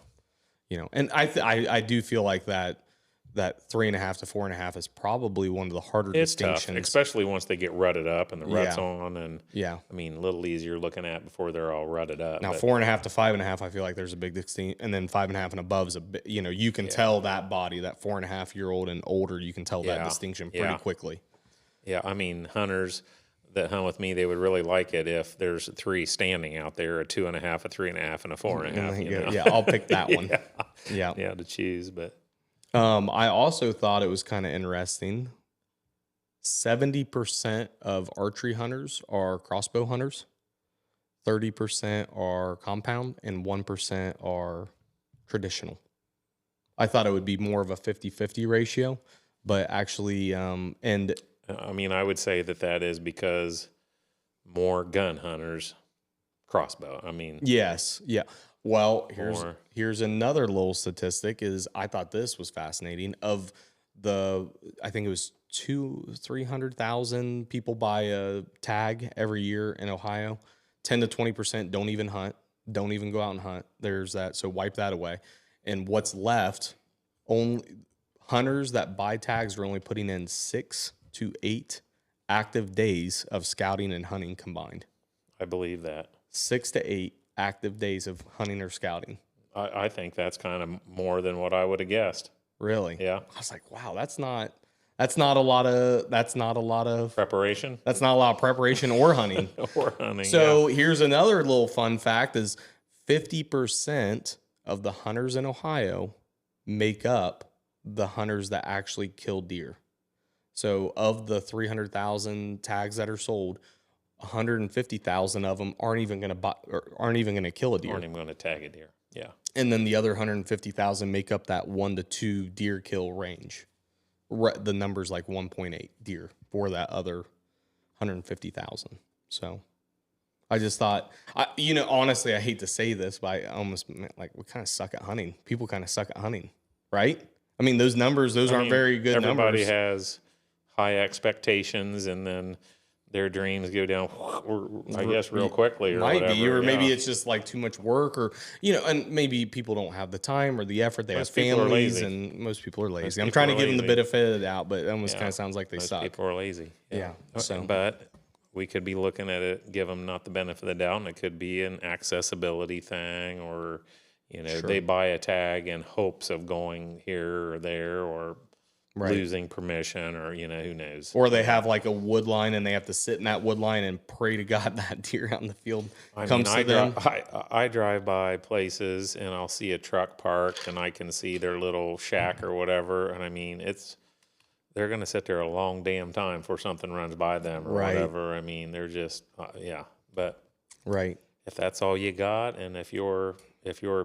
And I do feel like that 3.5 to 4.5 is probably one of the harder distinctions, tough, especially once they get rutted up and the rut's on, and a little easier looking at before they're all rutted up. Now 4.5 to 5.5, I feel like there's a big distinction, and then 5.5 and above is a bit. You can tell that body, that 4.5-year-old and older, you can tell that distinction pretty quickly. Yeah, hunters that hunt with me, they would really like it if there's 3 standing out there, a 2.5, a 3.5, and a 4.5. Yeah, I'll pick that one. Yeah, to choose, but. I also thought it was kind of interesting. 70% of archery hunters are crossbow hunters. 30% are compound, and 1% are traditional. I thought it would be more of a 50-50 ratio, but actually, I would say that is because more gun hunters crossbow. Yes, yeah. Well, here's another little statistic. I thought this was fascinating. Of I think it was 300,000 people buy a tag every year in Ohio. 10 to 20% don't even hunt, don't even go out and hunt. There's that, so wipe that away. And what's left? Only hunters that buy tags are only putting in 6 to 8 active days of scouting and hunting combined. I believe that 6 to 8. Active days of hunting or scouting. I think that's kind of more than what I would have guessed. Really? Yeah. I was like, wow, that's not a lot of preparation. That's not a lot of preparation or hunting. So here's another little fun fact: is 50% of the hunters in Ohio make up the hunters that actually kill deer. So of the 300,000 tags that are sold, 150,000 of them aren't even going to kill a deer. Aren't even going to tag a deer. Yeah. And then the other 150,000 make up that 1 to 2 deer kill range. The number's like 1.8 deer for that other 150,000. So I just thought, honestly, I hate to say this, but I almost meant like we kind of suck at hunting. People kind of suck at hunting, right? Those numbers, aren't very good numbers. Everybody has high expectations, and then their dreams go down, I guess, real quickly, or whatever. Maybe it's just like too much work, or and maybe people don't have the time or the effort. They have families, and most people are lazy. I'm trying to give them the benefit of the doubt, but it almost kind of sounds like they suck. Most people are lazy. Yeah. But we could be looking at it, give them not the benefit of the doubt, and it could be an accessibility thing, or You know, they buy a tag in hopes of going here or there or losing permission or, you know, who knows. Or they have like a wood line and they have to sit in that wood line and pray to God that deer out in the field comes to them. I drive by places and I'll see a truck parked and I can see their little shack or whatever. And I mean, they're going to sit there a long damn time before something runs by them or whatever. I mean, they're just, but if that's all you got, and if your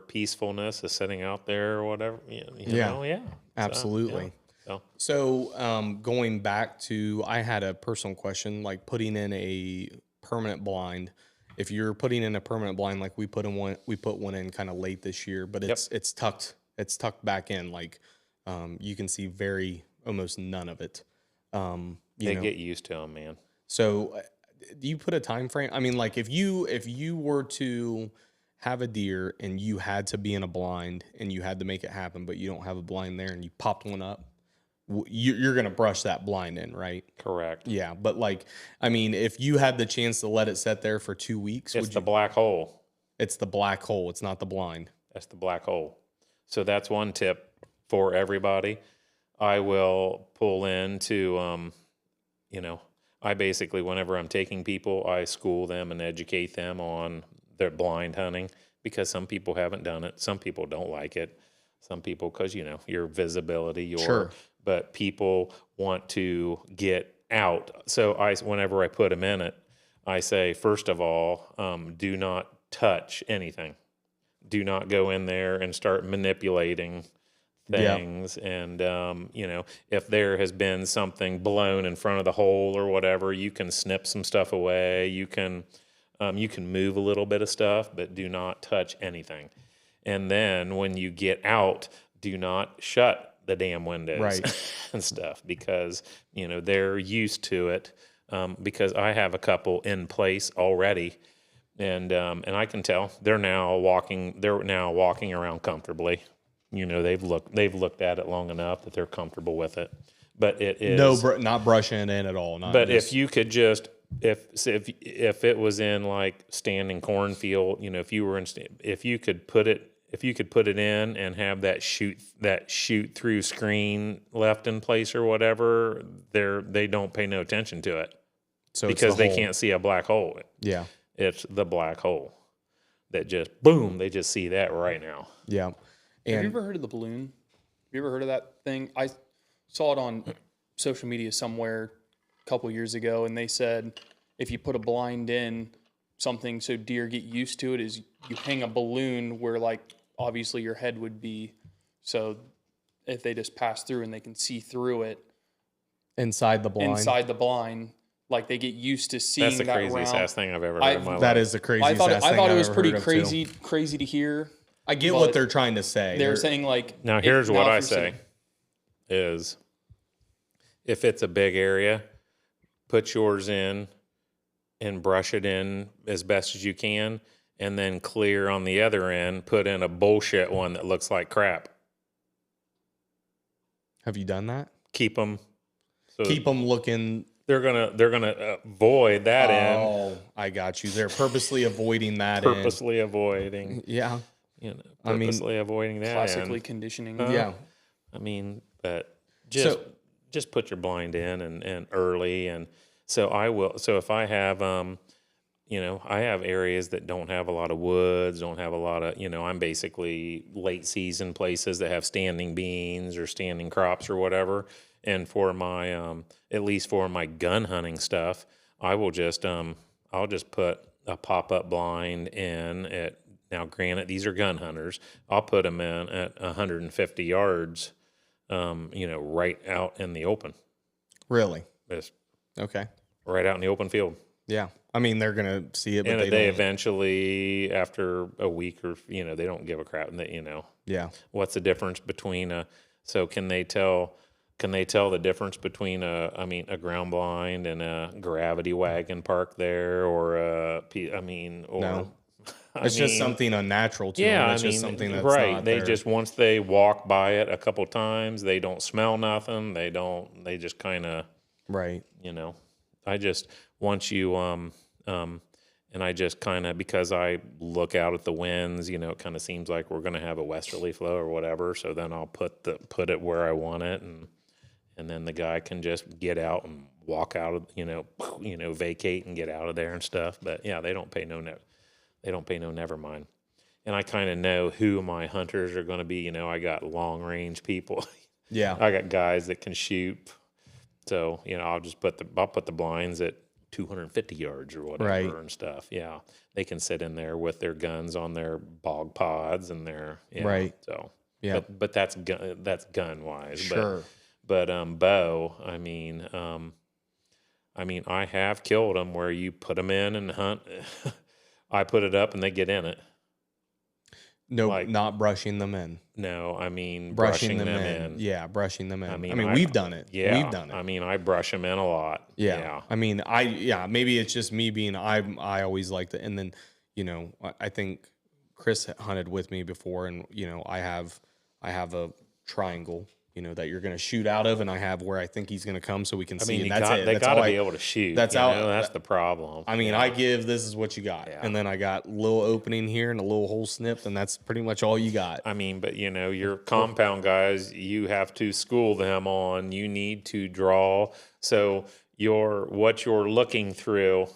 peacefulness is sitting out there or whatever, you know, absolutely. So going back to, I had a personal question, like putting in a permanent blind. If you're putting in a permanent blind, like we put one in kind of late this year, but it's tucked back in. Like you can see almost none of it. They get used to them, man. So do you put a time frame? I mean, like if you were to have a deer and you had to be in a blind and you had to make it happen, but you don't have a blind there and you popped one up, you're going to brush that blind in, right? Correct. Yeah. But like, I mean, if you had the chance to let it sit there for 2 weeks, it's the black hole. It's the black hole. It's not the blind. That's the black hole. So that's one tip for everybody. I will pull into, I basically, whenever I'm taking people, I school them and educate them on their blind hunting because some people haven't done it. Some people don't like it. Some people, because, you know, your visibility, but people want to get out. So whenever I put them in it, I say, first of all, do not touch anything. Do not go in there and start manipulating things. And, if there has been something blown in front of the hole or whatever, you can snip some stuff away. You can move a little bit of stuff, but do not touch anything. And then when you get out, do not shut the damn windows and stuff because, they're used to it. Because I have a couple in place already and I can tell they're now walking around comfortably. They've looked at it long enough that they're comfortable with it. But it is not brushing it in at all. If you could just if it was in like standing cornfield, if you could put it in and have that shoot through screen left in place or whatever, they don't pay no attention to it. So because they can't see a black hole. Yeah. It's the black hole that just boom, they just see that right now. Yeah. And have you ever heard of the balloon? Have you ever heard of that thing? I saw it on social media somewhere a couple years ago, and they said if you put a blind in something so deer get used to it is you hang a balloon where like obviously your head would be, so if they just pass through and they can see through it inside the blind, like they get used to seeing that. That's the craziest ass thing I've ever heard in my life. That is the craziest ass thing I thought it was pretty crazy to hear. I get what they're trying to say. They're saying like, now here's what I say is if it's a big area, put yours in and brush it in as best as you can, and then clear on the other end, put in a bullshit one that looks like crap. Have you done that? Keep them looking. They're gonna avoid that end. Oh, I got you. They're purposely avoiding that. Purposely avoiding. Yeah. Avoiding that. Classically conditioning. Yeah. But just put your blind in and early, and so I will. So if I have I have areas that don't have a lot of woods, don't have a lot of, I'm basically late season places that have standing beans or standing crops or whatever. And for my, at least for my gun hunting stuff, I will just, I'll just put a pop-up blind in at, now granted, these are gun hunters. I'll put them in at 150 yards, right out in the open. Really? Just okay. Right out in the open field. Yeah. I mean, they're going to see it, but they eventually, after a week or, they don't give a crap. And yeah. What's the difference between so can they tell the difference between a ground blind and a gravity wagon parked there or no. It's just something unnatural to them. It's just something that's right. Not they there. just, once they walk by it a couple times, they don't smell nothing. They just kind of, right. I just, once you, And I just kind of, because I look out at the winds, it kind of seems like we're going to have a westerly flow or whatever. So then I'll put it where I want it, and then the guy can just get out and walk out of, vacate and get out of there and stuff. But yeah, they don't pay no never mind. And I kind of know who my hunters are going to be. I got long range people. Yeah, I got guys that can shoot. So I'll just put the blinds at 250 yards or whatever and stuff. Yeah, they can sit in there with their guns on their bog pods and their So yeah, but that's gun wise. Sure. But bow. I have killed them where you put them in and hunt. I put it up and they get in it. No, not brushing them in. No, brushing them in. Yeah, brushing them in. We've done it. Yeah, we've done it. I brush them in a lot. Yeah. Maybe it's just me being, I always like to, and then, I think Chris hunted with me before, and, I have a triangle, that you're going to shoot out of, and I have where I think he's going to come so we can see. And that's it. They got to be able to shoot. That's that's the problem. I give, this is what you got. Yeah. And then I got a little opening here and a little hole snipped, and that's pretty much all you got. But your compound guys, you have to school them on, you need to draw. So what you're looking through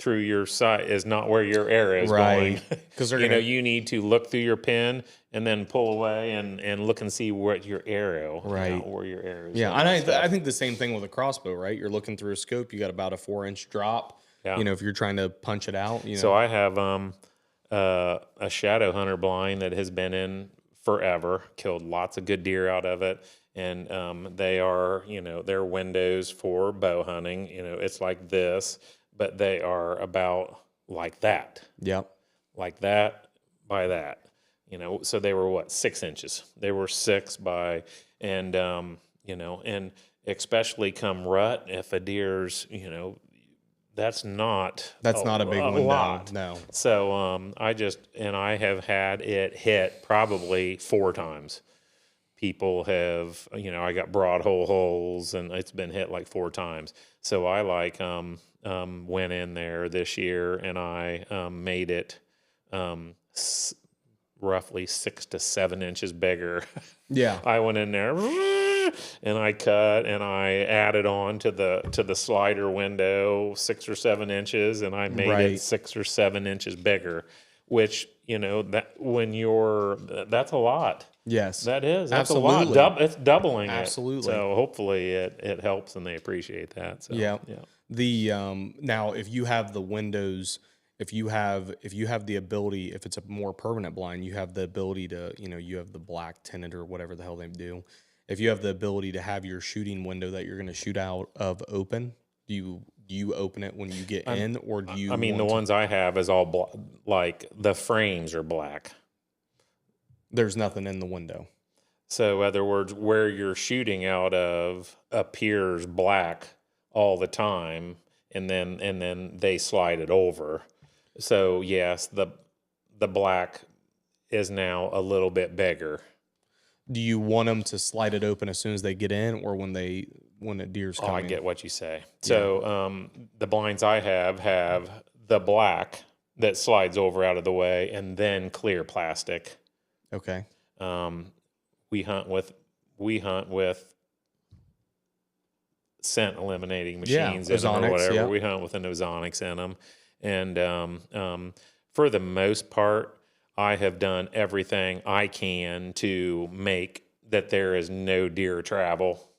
your sight is not where your arrow is going. Because you need to look through your pin and then pull away and look and see what your arrow, where your arrow is. Yeah, and I think the same thing with a crossbow, right? You're looking through a scope, you got about a 4-inch drop. Yeah. If you're trying to punch it out. So I have a shadow hunter blind that has been in forever, killed lots of good deer out of it. And they are, they're windows for bow hunting. It's like this, but they are about like that. Yep. Like that by that. So they were 6 inches. They were 6 by, and especially come rut, if a deer's, that's not a big window. Lot. No. So I have had it hit probably 4 times. People have, I got broad hole holes, and it's been hit like 4 times. So I went in there this year, and I made it roughly 6 to 7 inches bigger. Yeah. I went in there and I cut and I added on to the slider window 6 or 7 inches, and I made it 6 or 7 inches bigger, which, that that's a lot. Yes. That is. That's Absolutely. a lot. It's doubling Absolutely. it. So hopefully it helps and they appreciate that. So, yeah. The now if you have the windows, if you have the ability, if it's a more permanent blind, you have the ability to, you have the black tinted or whatever the hell they do. If you have the ability to have your shooting window that you're going to shoot out of open, do you open it when you get in, or do you? The ones I have is all like the frames are black. There's nothing in the window. So, in other words, where you're shooting out of appears black all the time, and then they slide it over. So yes, the black is now a little bit bigger. Do you want them to slide it open as soon as they get in, or when a deer's coming? I get what you say. So the blinds I have the black that slides over out of the way, and then clear plastic. Okay. We hunt with scent eliminating machines in them or whatever. We hunt with an ozonics in them. And for the most part, I have done everything I can to make that there is no deer travel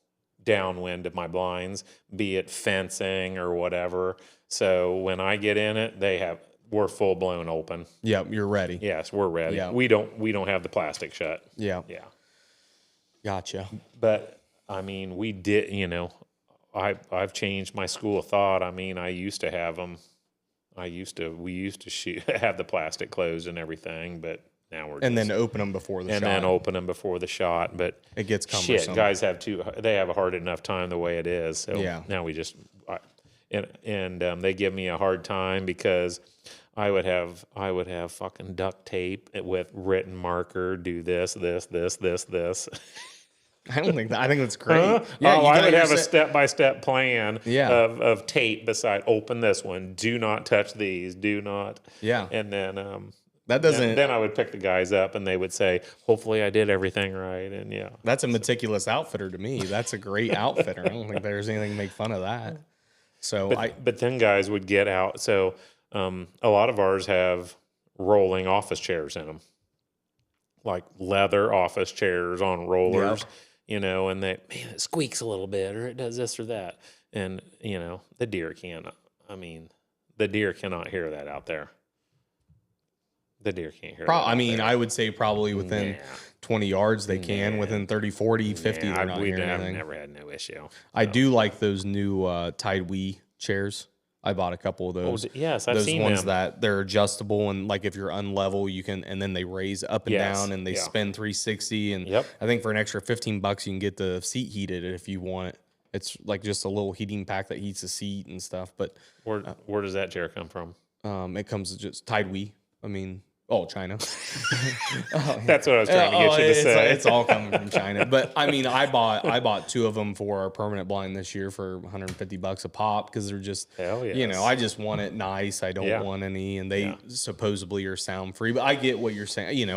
downwind of my blinds, be it fencing or whatever. So when I get in it, we're full blown open. Yeah, you're ready. Yes, we're ready. Yeah. We don't have the plastic shut. Yeah. Yeah. Gotcha. But we did, I've changed my school of thought. I used to have them. We used to have the plastic closed and everything, but now then open them before the shot. And then open them before the shot, but it gets cumbersome. Shit, guys they have a hard enough time the way it is. So now we just, they give me a hard time because I would have fucking duct tape with written marker, do this. I don't think that. I think that's great. Yeah, I would have a step-by-step plan of tape beside, open this one, do not touch these, do not. Yeah. And then that doesn't. Then I would pick the guys up and they would say, hopefully I did everything right. And That's a meticulous outfitter to me. That's a great outfitter. I don't think there's anything to make fun of that. So but then guys would get out. So a lot of ours have rolling office chairs in them, like leather office chairs on rollers, and it squeaks a little bit, or it does this or that. And, the deer the deer cannot hear that out there. The deer can't hear that. I would say probably within 20 yards they can. Within 30, 40, 50, they're not hearing anything. I've never had no issue. I do like those new Tide Wee chairs. I bought a couple of those. Yes, I've seen those ones them. that they're adjustable, and like if you're unlevel, you can, and then they raise up and down, and they spin 360. And I think for an extra $15, you can get the seat heated if you want it. It's like just a little heating pack that heats the seat and stuff. But where does that chair come from? It comes just Tide Wee. China. That's what I was trying to get you to say. It's all coming from China. But I bought 2 of them for our permanent blind this year for $150 a pop, because they're just, I just want it nice. I don't want any, and they supposedly are sound free. But I get what you're saying.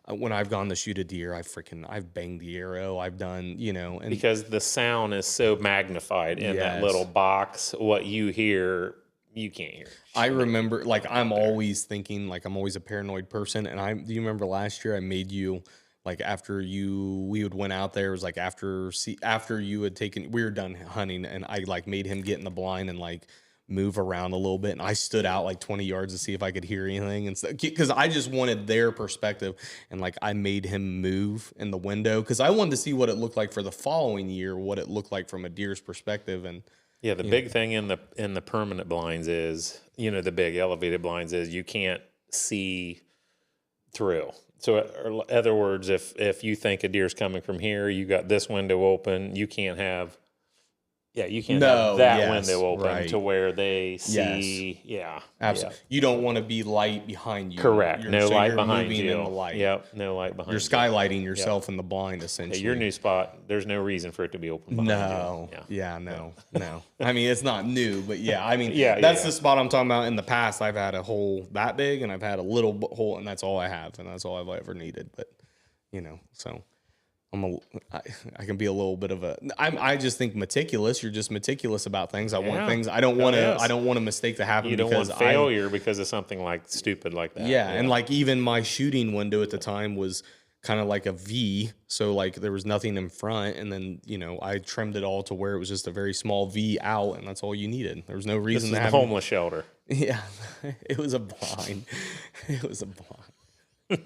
When I've gone to shoot a deer, I've banged the arrow. I've done, and because the sound is so magnified in that little box, what you hear, you can't hear. I remember, I'm always thinking, I'm always a paranoid person. And do you remember last year I made you, after we went out there, it was after you had taken, we were done hunting, and I made him get in the blind and move around a little bit. And I stood out 20 yards to see if I could hear anything and stuff, because I just wanted their perspective. And I made him move in the window, because I wanted to see what it looked like for the following year, what it looked like from a deer's perspective. And the big thing in the permanent blinds is, the big elevated blinds is you can't see through. So in other words, if you think a deer's coming from here, you got this window open, you can't have have that window open to where they see. Yes. Absolutely. Yeah. You don't want to be light behind you. Correct. No light behind you. In the light. Yep. No light behind you. You're skylighting yourself in the blind, essentially. Your new spot, there's no reason for it to be open behind you. No. It's not new, but that's the spot I'm talking about. In the past, I've had a hole that big, and I've had a little hole, and that's all I have, and that's all I've ever needed. But, so I can be a little bit of I just think meticulous. You're just meticulous about things. I want things. I don't want a mistake to happen. You don't want failure because of something stupid like that. Yeah. And even my shooting window at the time was kind of like a V. So there was nothing in front, and then I trimmed it all to where it was just a very small V out, and that's all you needed. There was no reason to have a homeless shelter. Yeah, it was a blind. It was a blind.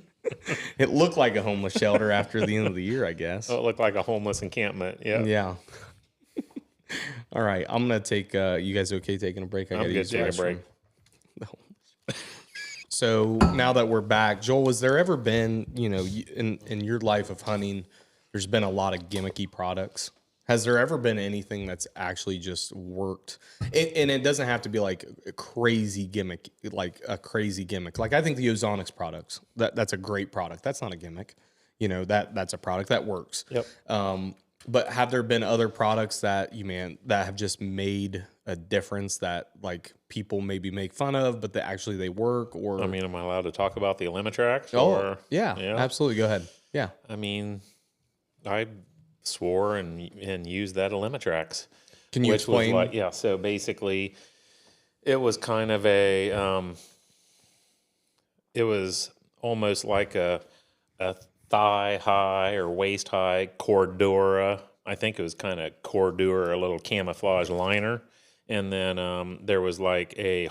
It looked like a homeless shelter after the end of the year, I guess. Oh, it looked like a homeless encampment. Yeah. Yeah. All right. I'm going to take, you guys okay taking a break? I'm good to take a break. So now that we're back, Joel, has there ever been, in your life of hunting, there's been a lot of gimmicky products? Has there ever been anything that's actually just worked? And it doesn't have to be a crazy gimmick, a crazy gimmick. I think the Ozonics products, that's a great product. That's not a gimmick. That's a product that works. Yep. But have there been other products that that have just made a difference that people maybe make fun of, but that actually they work? Or am I allowed to talk about the Elimatrax? Oh, yeah, absolutely. Go ahead. Yeah. I swore and used that Elimatrax. Can you explain? So basically it was kind of it was almost like a thigh high or waist high Cordura. I think it was kind of Cordura, a little camouflage liner. And then there was a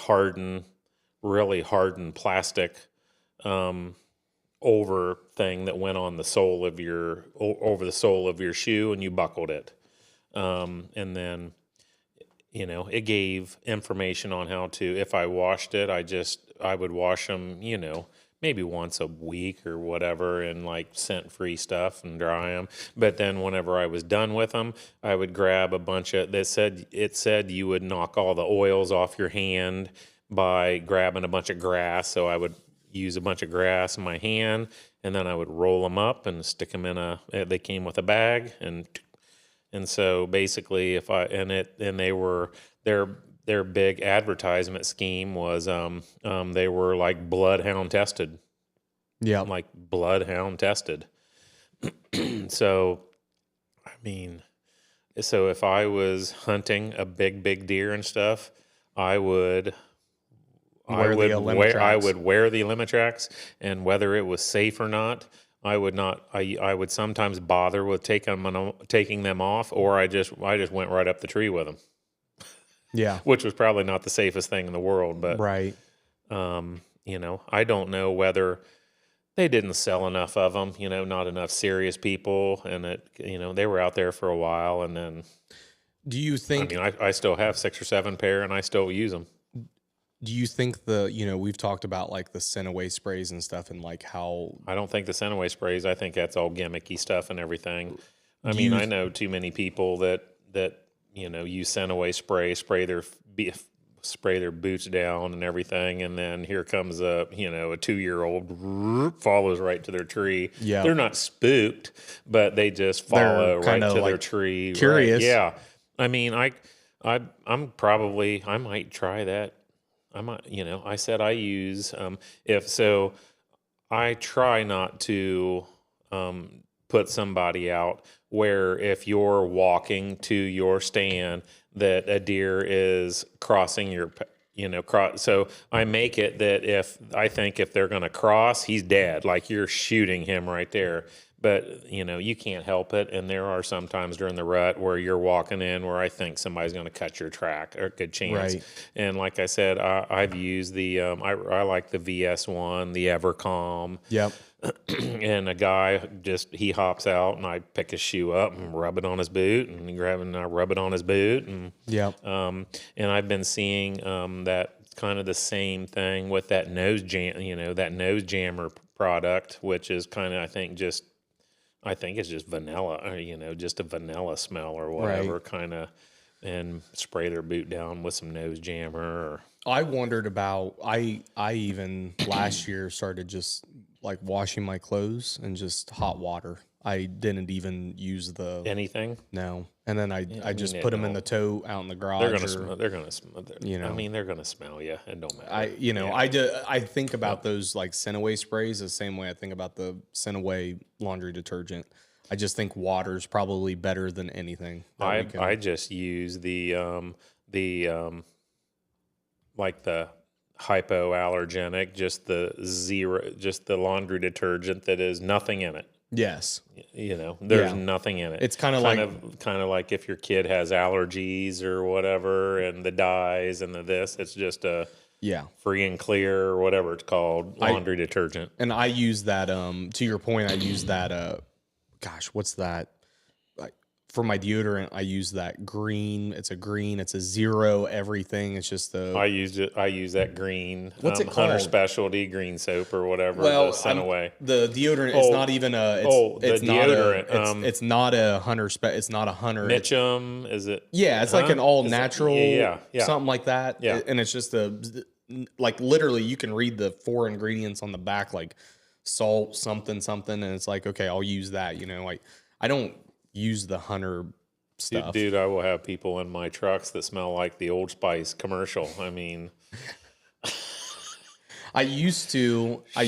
really hardened plastic over thing that went on the sole of over the sole of your shoe, and you buckled it. And then, it gave information on how to, if I washed it, I would wash them, maybe once a week or whatever, and scent-free stuff and dry them. But then whenever I was done with them, I would grab a bunch of, it said you would knock all the oils off your hand by grabbing a bunch of grass. So I would use a bunch of grass in my hand, and then I would roll them up and stick them in they came with a bag, and so basically their big advertisement scheme was they were like bloodhound tested. Yeah. Like bloodhound tested. So, I mean, so if I was hunting a big deer and stuff, I would wear the limit tracks, and whether it was safe or not, I would sometimes bother with taking them off, or I just went right up the tree with them. Yeah. Which was probably not the safest thing in the world, but right. I don't know whether they didn't sell enough of them, not enough serious people, and they were out there for a while, and then. Do you think? I mean, I still have 6 or 7 pair, and I still use them. Do you think we've talked about like the scent away sprays and stuff, and like how? I don't think the scent away sprays. I think that's all gimmicky stuff and everything. I know too many people that use scent away spray their boots down and everything, and then here comes a 2-year-old follows right to their tree. Yeah, they're not spooked, but they just follow right to their tree. Curious, right? Yeah. I mean, I might try that. I might, I said I use I try not to put somebody out where if you're walking to your stand that a deer is crossing your, so I make it that if they're going to cross, he's dead. Like you're shooting him right there. But, you can't help it. And there are some times during the rut where you're walking in where I think somebody's going to cut your track, or a good chance. Right. And like I said, I've used I like the VS1, the Evercalm. Yep. And a guy he hops out, and I pick his shoe up and rub it on his boot, and I rub it on his boot. And, yep. And I've been seeing that kind of the same thing with that nose jammer product, which is kind of, I think it's just vanilla, or, just a vanilla smell or whatever, right. Kind of, and spray their boot down with some nose jammer. I wondered about, I even last year started just like washing my clothes and just hot water. I didn't even use anything. No. And then I just put them in the tote out in the garage. They're gonna smell. I mean, they're gonna smell you. It don't matter. I think about those like scent away sprays the same way I think about the scent away laundry detergent. I just think water's probably better than anything. I just use the like the hypoallergenic, just the laundry detergent that is nothing in it. Yes. There's nothing in it. It's kind of like if your kid has allergies or whatever, and the dyes and it's just a free and clear or whatever it's called, laundry detergent. And I use that, to your point, I use that, what's that? For my deodorant, I use that green. It's a zero everything. It's just I use that green. What's it Hunter called? Specialty green soap or whatever. Well, the scent away. The deodorant is not even a. It's the not deodorant. It's not a Hunter. It's not a Hunter. Mitchum, is it? Yeah, it's like an all natural. Yeah. Something like that. Yeah, and it's just like literally you can read the 4 ingredients on the back, like salt something, and it's like, okay, I'll use that. I don't use the Hunter stuff. Dude, I will have people in my trucks that smell like the Old Spice commercial. I mean, I used to. I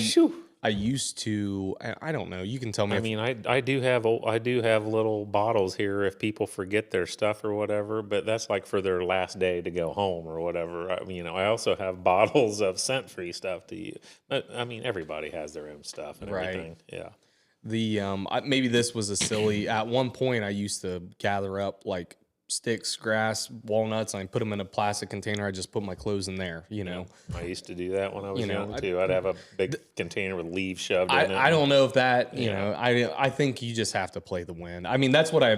don't know. You can tell me. I mean, I do have little bottles here if people forget their stuff or whatever, but that's like for their last day to go home or whatever. I also have bottles of scent-free stuff to use. But I mean, everybody has their own stuff and everything. Yeah. Maybe this was a silly. At one point, I used to gather up like sticks, grass, walnuts, and I put them in a plastic container. I just put my clothes in there. I used to do that when I was young too. I'd have a big container with leaves shoved in it. I don't know if that. I think you just have to play the wind. I mean, that's what I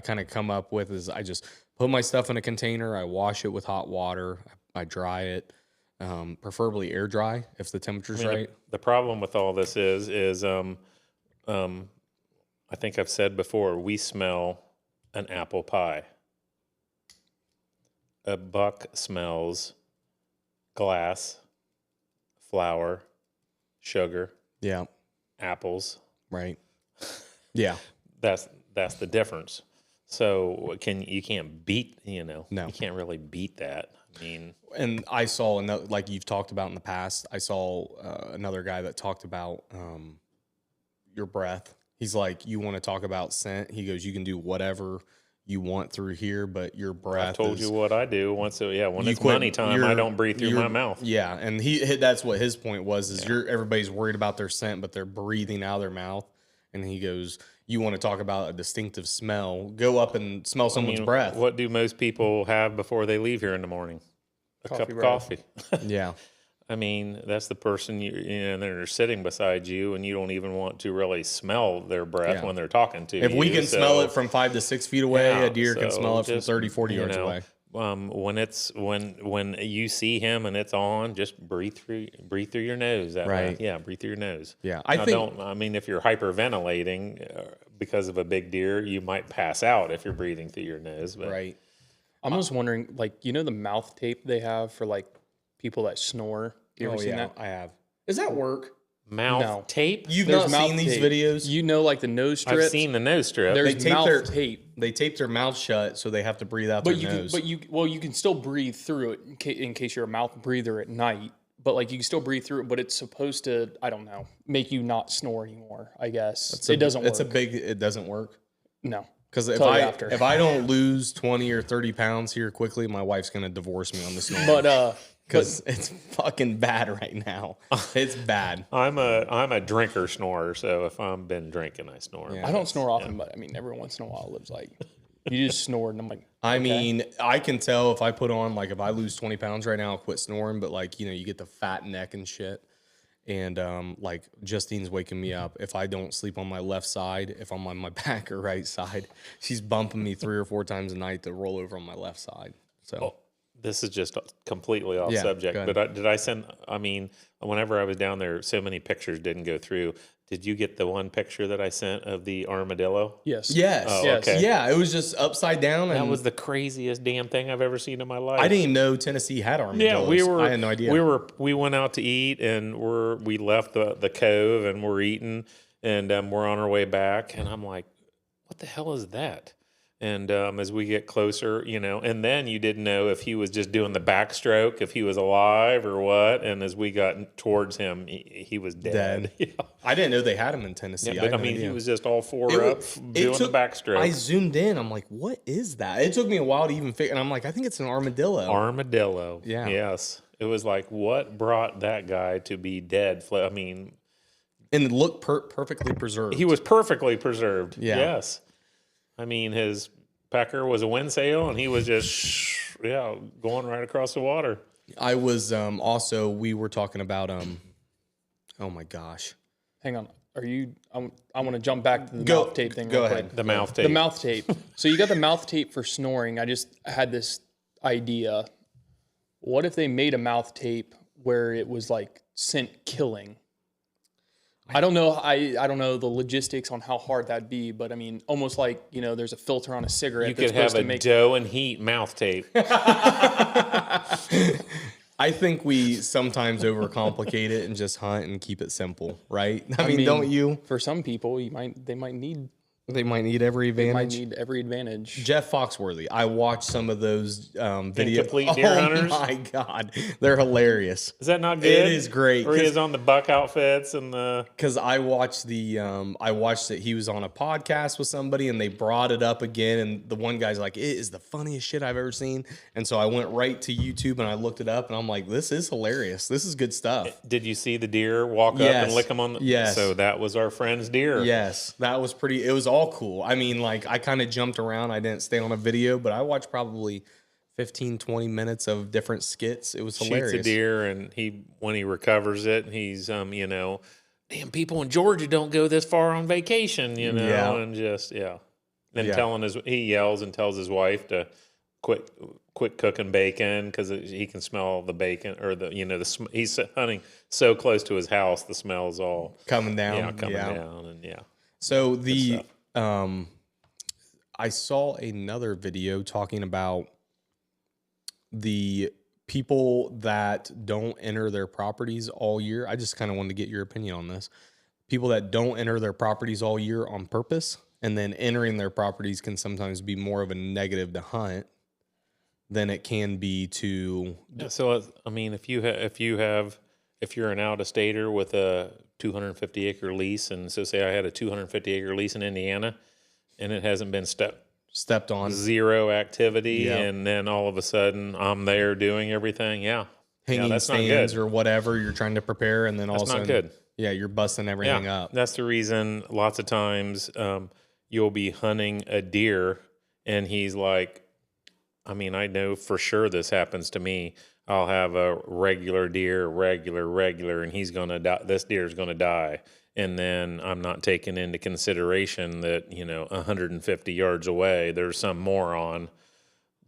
kind of come up with is I just put my stuff in a container. I wash it with hot water. I dry it. Preferably air dry if the temperature's right. The problem with all this is I think I've said before, we smell an apple pie. A buck smells glass, flour, sugar, Yeah. apples. Right. Yeah. That's the difference. So you can't beat, No. you can't really beat that. I mean, and I saw another, like you've talked about in the past, I saw another guy that talked about your breath. He's like, you want to talk about scent? He goes, you can do whatever you want through here, but your breath. I've told you what I do once. When it's quit- money time, I don't breathe through my mouth. Yeah, and that's what his point was. Is everybody's worried about their scent, but they're breathing out of their mouth. And he goes, you want to talk about a distinctive smell? Go up and smell someone's breath. What do most people have before they leave here in the morning? A cup of coffee. Yeah. I mean, that's the person they're sitting beside you, and you don't even want to really smell their breath when they're talking to you. If we can smell it from 5 to 6 feet away, a deer can smell it from 30, 40 yards away. When you see him and it's on, just breathe through your nose. Breathe through your nose. Yeah, if you're hyperventilating because of a big deer, you might pass out if you're breathing through your nose. But. Right. I'm just wondering, like, the mouth tape they have for like people that snore. You ever seen that? I have. Does that work? Mouth tape? You've not seen these videos? Like the nose strip. I've seen the nose strip. There's mouth tape. They tape their mouth shut so they have to breathe out their nose. You can still breathe through it in case you're a mouth breather at night. But like you can still breathe through it, but it's supposed to, I don't know, make you not snore anymore, I guess. It doesn't work. It doesn't work? No. Because if I don't lose 20 or 30 pounds here quickly, my wife's going to divorce me on the snoring. Because it's fucking bad right now. It's bad. I'm a drinker snorer, so if I've been drinking, I snore. Yeah, I don't snore often, but I mean, every once in a while, it's like you just snore, and I'm like, I mean, I can tell if I put on, like, if I lose 20 pounds right now, I'll quit snoring. But like, you get the fat neck and shit. And like Justine's waking me up. If I don't sleep on my left side, if I'm on my back or right side, she's bumping me 3 or 4 times a night to roll over on my left side. So this is just completely off subject. But whenever I was down there, so many pictures didn't go through. Did you get the one picture that I sent of the armadillo? Yes. Yes. Oh, yes. Okay. Yeah, it was just upside down. That was the craziest damn thing I've ever seen in my life. I didn't even know Tennessee had armadillos. Yeah, I had no idea. We went out to eat, and we left the cove, and we're eating, and we're on our way back, and I'm like, what the hell is that? And as we get closer, and then you didn't know if he was just doing the backstroke, if he was alive or what. And as we got towards him, he was dead. Yeah. I didn't know they had him in Tennessee. Yeah, but he was just all four up doing the backstroke. I zoomed in. I'm like, what is that? It took me a while to even figure. And I'm like, I think it's an armadillo. Armadillo. Yeah. Yes. It was like, what brought that guy to be dead? I mean, and it looked perfectly preserved. He was perfectly preserved. Yeah. Yes. I mean, his pecker was a wind sail, and he was just, going right across the water. I was also, we were talking about, oh my gosh. Hang on. I want to jump back to the mouth tape thing. Go ahead. Quick. The mouth tape. The mouth tape. So you got the mouth tape for snoring. I just had this idea. What if they made a mouth tape where it was like scent killing? I don't know. I don't know the logistics on how hard that'd be, but I mean, almost like there's a filter on a cigarette. You could have a dough and heat mouth tape. I think we sometimes overcomplicate it and just hunt and keep it simple, right? I mean, don't you? For some people, they might need every advantage. They might need every advantage. Jeff Foxworthy. I watched some of those videos. Incomplete Deer Hunters. Oh my God, they're hilarious. Is that not good? It is great. Or he is on the buck outfits and the. Because I watched that he was on a podcast with somebody and they brought it up again, and the one guy's like, "It is the funniest shit I've ever seen." And so I went right to YouTube and I looked it up, and I'm like, "This is hilarious. This is good stuff." Did you see the deer walk up and lick him on the? Yes. So that was our friend's deer. Yes, that was pretty. It was all cool. I mean, like, I kind of jumped around. I didn't stay on a video, but I watched probably 15, 20 minutes of different skits. It was hilarious. Shoots a deer, and when he recovers it, he's damn, people in Georgia don't go this far on vacation, and just Then he yells and tells his wife to quit cooking bacon because he can smell the bacon or he's hunting so close to his house, the smell's all coming down. Yeah, coming down, and So I saw another video talking about the people that don't enter their properties all year, I just kind of wanted to get your opinion on this. People that don't enter their properties all year on purpose, and then entering their properties can sometimes be more of a negative to hunt than it can be to. Yeah, so I mean, if you're an out-of-stater with a 250 acre lease, and so say I had a 250 acre lease in Indiana, and it hasn't been stepped on, zero activity, and then all of a sudden I'm there doing everything. Hanging that's stands not good. or whatever you're trying to prepare, and then all of a sudden, not good. Yeah, you're busting everything up. That's the reason. Lots of times, you'll be hunting a deer, and he's like, I mean, I know for sure this happens to me. I'll have a regular deer, regular, and he's gonna die. This deer's gonna die. And then I'm not taking into consideration that, 150 yards away, there's some moron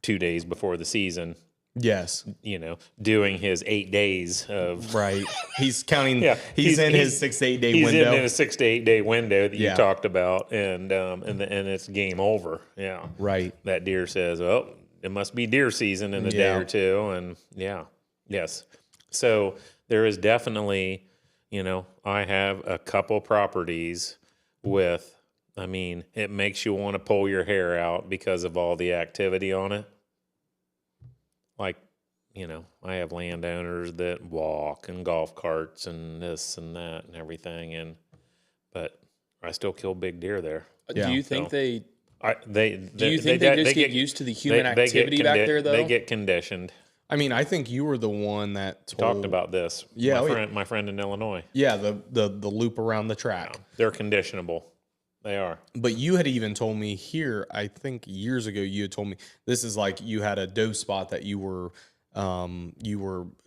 2 days before the season, Yes. doing his 8 days of. Right. He's counting. He's in his 6 to 8 day window. He's in a 6 to 8 day window that you talked about, and it's game over. Yeah. Right. That deer says, "Oh, it must be deer season in a day or two," and yes. So there is definitely. I have a couple properties with, I mean, it makes you want to pull your hair out because of all the activity on it. Like, I have landowners that walk and golf carts and this and that and everything, but I still kill big deer there. Do you think they just they get used to the human activity back there, though? They get conditioned. I mean, I think you were the one that talked about this. Yeah, my friend in Illinois. Yeah, the loop around the track. Yeah, they're conditionable. They are. But you had even told me here, I think years ago, you had told me this is like you had a doe spot that you were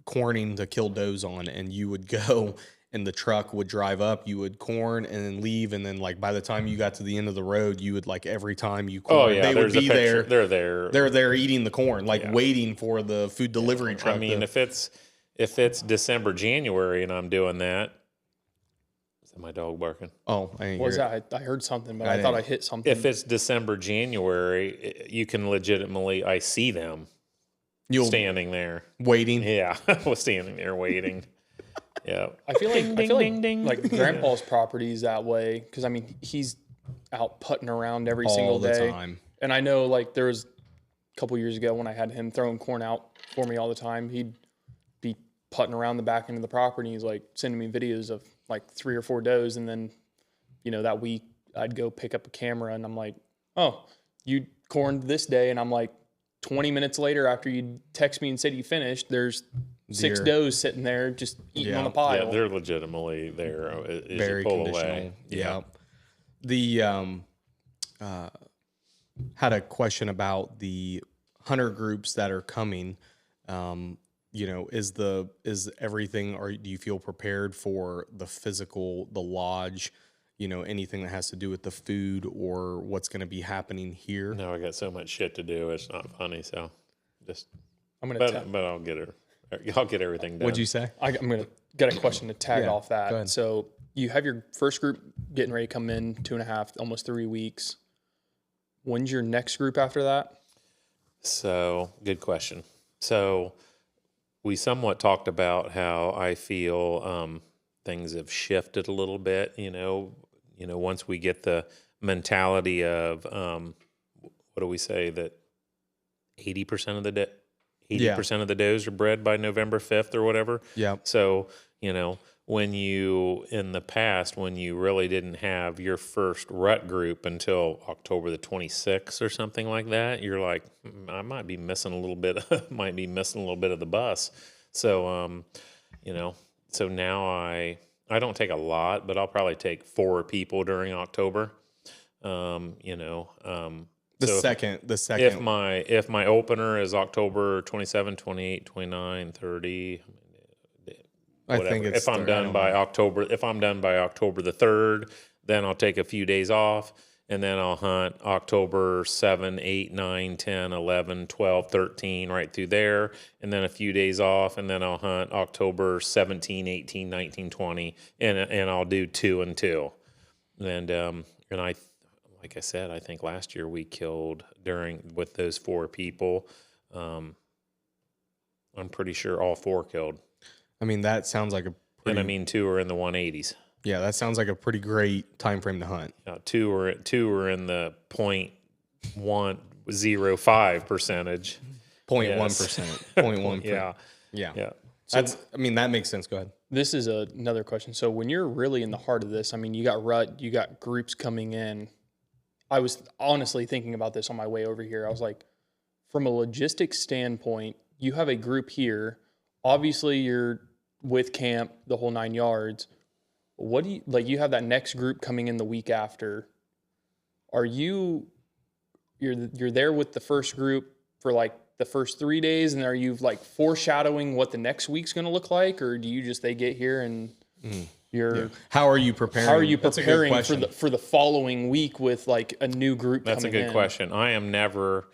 corning to kill does on, and you would go and the truck would drive up, you would corn and then leave, and then like by the time you got to the end of the road, you would like every time you corn, they would be there. They're there. They're there eating the corn, like waiting for the food delivery truck. I mean, if it's December, January, and I'm doing that. Is that my dog barking? Oh, I what was that? I heard something, but I thought I hit something. If it's December, January, you can legitimately, I see them standing there waiting. Yeah, I was standing there waiting. Yeah, I feel like Grandpa's property is that way because I mean he's out putting around every single day, time. And I know like there was a couple years ago when I had him throwing corn out for me all the time. He'd be putting around the back end of the property. He's like sending me videos of like 3 or 4 does, and then that week I'd go pick up a camera and I'm like, oh, you corned this day, and I'm like 20 minutes later after you text me and said you finished, there's 6 does sitting there just eating on the pile. Yeah, they're legitimately there. Very pull conditional. Away. Yeah. The had a question about the hunter groups that are coming. Is everything, or do you feel prepared for the physical, the lodge, anything that has to do with the food or what's going to be happening here? No, I got so much shit to do. It's not funny. So just, but I'll get her. I'll get everything done. What'd you say? I'm gonna get a question to tag off that. Go ahead. So you have your first group getting ready to come in 2.5, almost 3 weeks. When's your next group after that? So good question. So we somewhat talked about how I feel things have shifted a little bit. Once we get the mentality of what do we say that 80% of the 80% of the does are bred by November 5th or whatever. Yeah. So, when in the past, when you really didn't have your first rut group until October the 26th or something like that, you're like, I might be missing a little bit of the bus. So, so now I don't take a lot, but I'll probably take 4 people during October. The second. If my opener is October 27, 28, 29, 30, whatever. I think it's if I'm done by October the 3rd, then I'll take a few days off, and then I'll hunt October 7, 8, 9, 10, 11, 12, 13, right through there, and then a few days off, and then I'll hunt October 17, 18, 19, 20, and I'll do 2 and 2. And like I said, I think last year we killed with those 4 people, I'm pretty sure all 4 killed. I mean, that sounds like a pretty, And I mean, 2 are in the 180s. Yeah, that sounds like a pretty great time frame to hunt. 2 are in the 0.105 percentage. 0.1%. 0.1%. Yeah. Yeah. So, I mean, that makes sense. Go ahead. This is another question. So when you're really in the heart of this, I mean, you got rut, you got groups coming in. I was honestly thinking about this on my way over here. I was like, from a logistics standpoint, you have a group here. Obviously, you're with camp, the whole 9 yards. What do you, like, you have that next group coming in the week after. Are you're there with the first group for like the first 3 days, and are you like foreshadowing what the next week's going to look like, or do you just, they get here and How are you preparing? How are you preparing for the following week with like a new group That's coming a good in? question. I'm never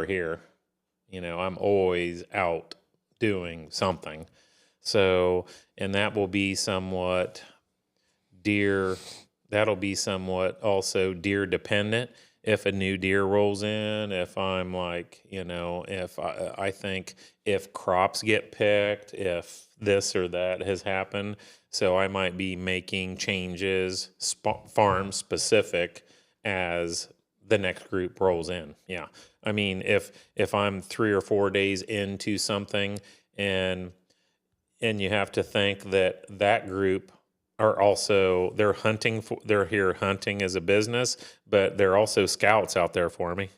here. You know, I'm always out doing something. So, and that will be somewhat also deer dependent. If a new deer rolls in, if I'm like, you know, if I think if crops get picked, if this or that has happened, so I might be making changes farm specific as the next group rolls in. Yeah. I mean, if I'm 3 or 4 days into something and you have to think that group are also, they're here hunting as a business, but they're also scouts out there for me.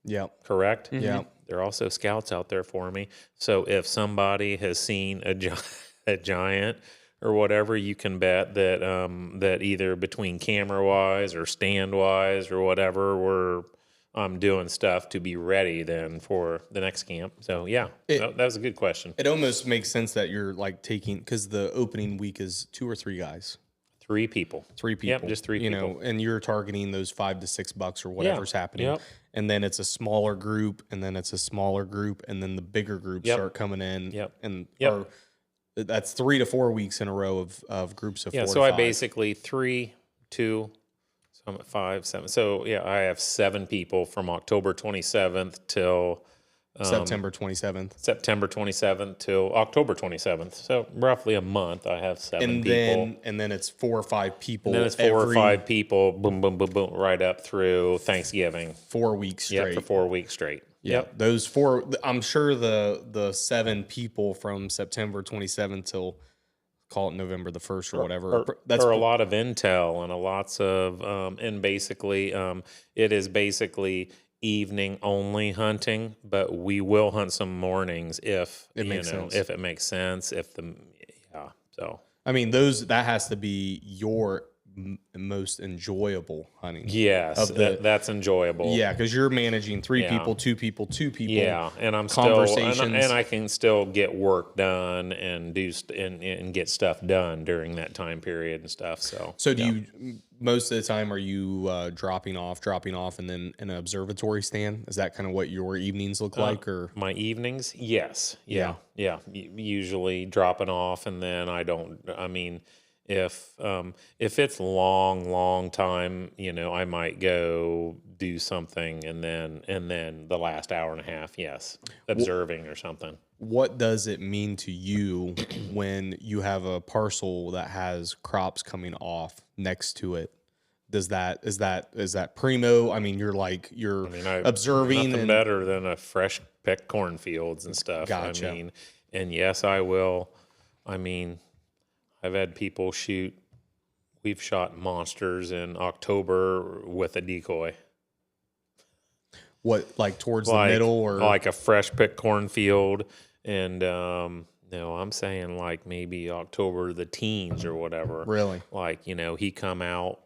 Yeah. Correct? Mm-hmm. Yeah. They're also scouts out there for me. So if somebody has seen a giant or whatever, you can bet that either between camera wise or stand wise or whatever, I'm doing stuff to be ready then for the next camp. So yeah, that was a good question. It almost makes sense that you're like taking, because the opening week is 2 or 3 guys. 3 people. 3 people. Yep, just 3 people. You know, and you're targeting those $5 to $6 or whatever's happening. Yep. And then it's a smaller group, and then it's a smaller group, and then the bigger groups start coming in. Yep. And that's 3 to 4 weeks in a row of groups of 4 so to 5. I basically 3, 2, so I'm at 5, 7. So yeah, I have 7 people from October 27th till September 27th. September 27th till October 27th. So roughly a month. I have 7 people. And then it's 4 or 5 people. And then it's 4 or 5 people. Boom, boom, boom, boom, right up through Thanksgiving. 4 weeks straight. Yeah, for 4 weeks straight. Yep. Those 4. I'm sure the 7 people from September 27th till, call it November the 1st or whatever. That's a lot of intel and lots of and basically it is basically evening only hunting, but we will hunt some mornings if it makes sense. If it makes sense. So I mean, that has to be your most enjoyable hunting. Yes, that's enjoyable. Yeah, because you're managing 3 people, 2 people, 2 people. Yeah, and I'm conversations. Still, and I can still get work done and do and get stuff done during that time period and stuff. So do you most of the time are you dropping off, and then in an observatory stand? Is that kind of what your evenings look like? Or my evenings? Yes. Yeah. Usually dropping off, and then I don't. I mean, if it's long time, you know, I might go do something, and then the last hour and a half, observing or something. What does it mean to you when you have a parcel that has crops coming off next to it? Is that primo? I mean, you're observing. Nothing better than a fresh picked cornfields and stuff. Gotcha. I mean, and yes, I will. I mean, I've had people shoot. We've shot monsters in October with a decoy. What, like towards the middle, or like a fresh picked cornfield? And no, I'm saying like maybe October the teens or whatever. Really? Like, you know, they come out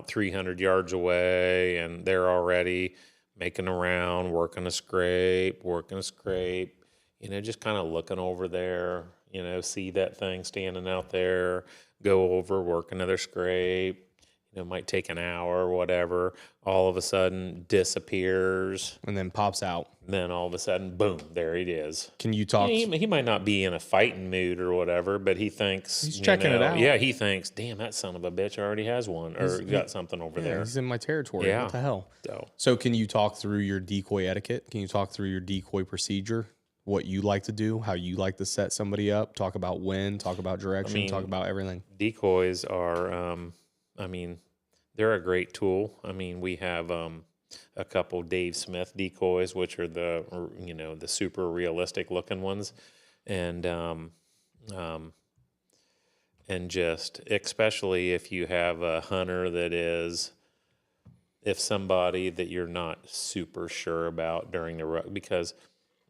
300 yards away, and they're already making a round, working a scrape, you know, just kind of looking over there, you know, see that thing standing out there, go over, work another scrape. You know, it might take an hour or whatever. All of a sudden disappears. And then pops out. then all of a sudden, boom, there it is. Can you talk? He might not be in a fighting mood or whatever, but he thinks he's checking it out. Yeah, he thinks, damn, that son of a bitch already has one, or got something over there. He's in my territory. Yeah. What the hell? So can you talk through your decoy etiquette? Can you talk through your decoy procedure? What you like to do, how you like to set somebody up, talk about when, talk about direction, talk about everything. Decoys are, they're a great tool. I mean, we have a couple Dave Smith decoys, which are the super realistic looking ones, and just especially if you have a hunter that is, if somebody that you're not super sure about during the rut, because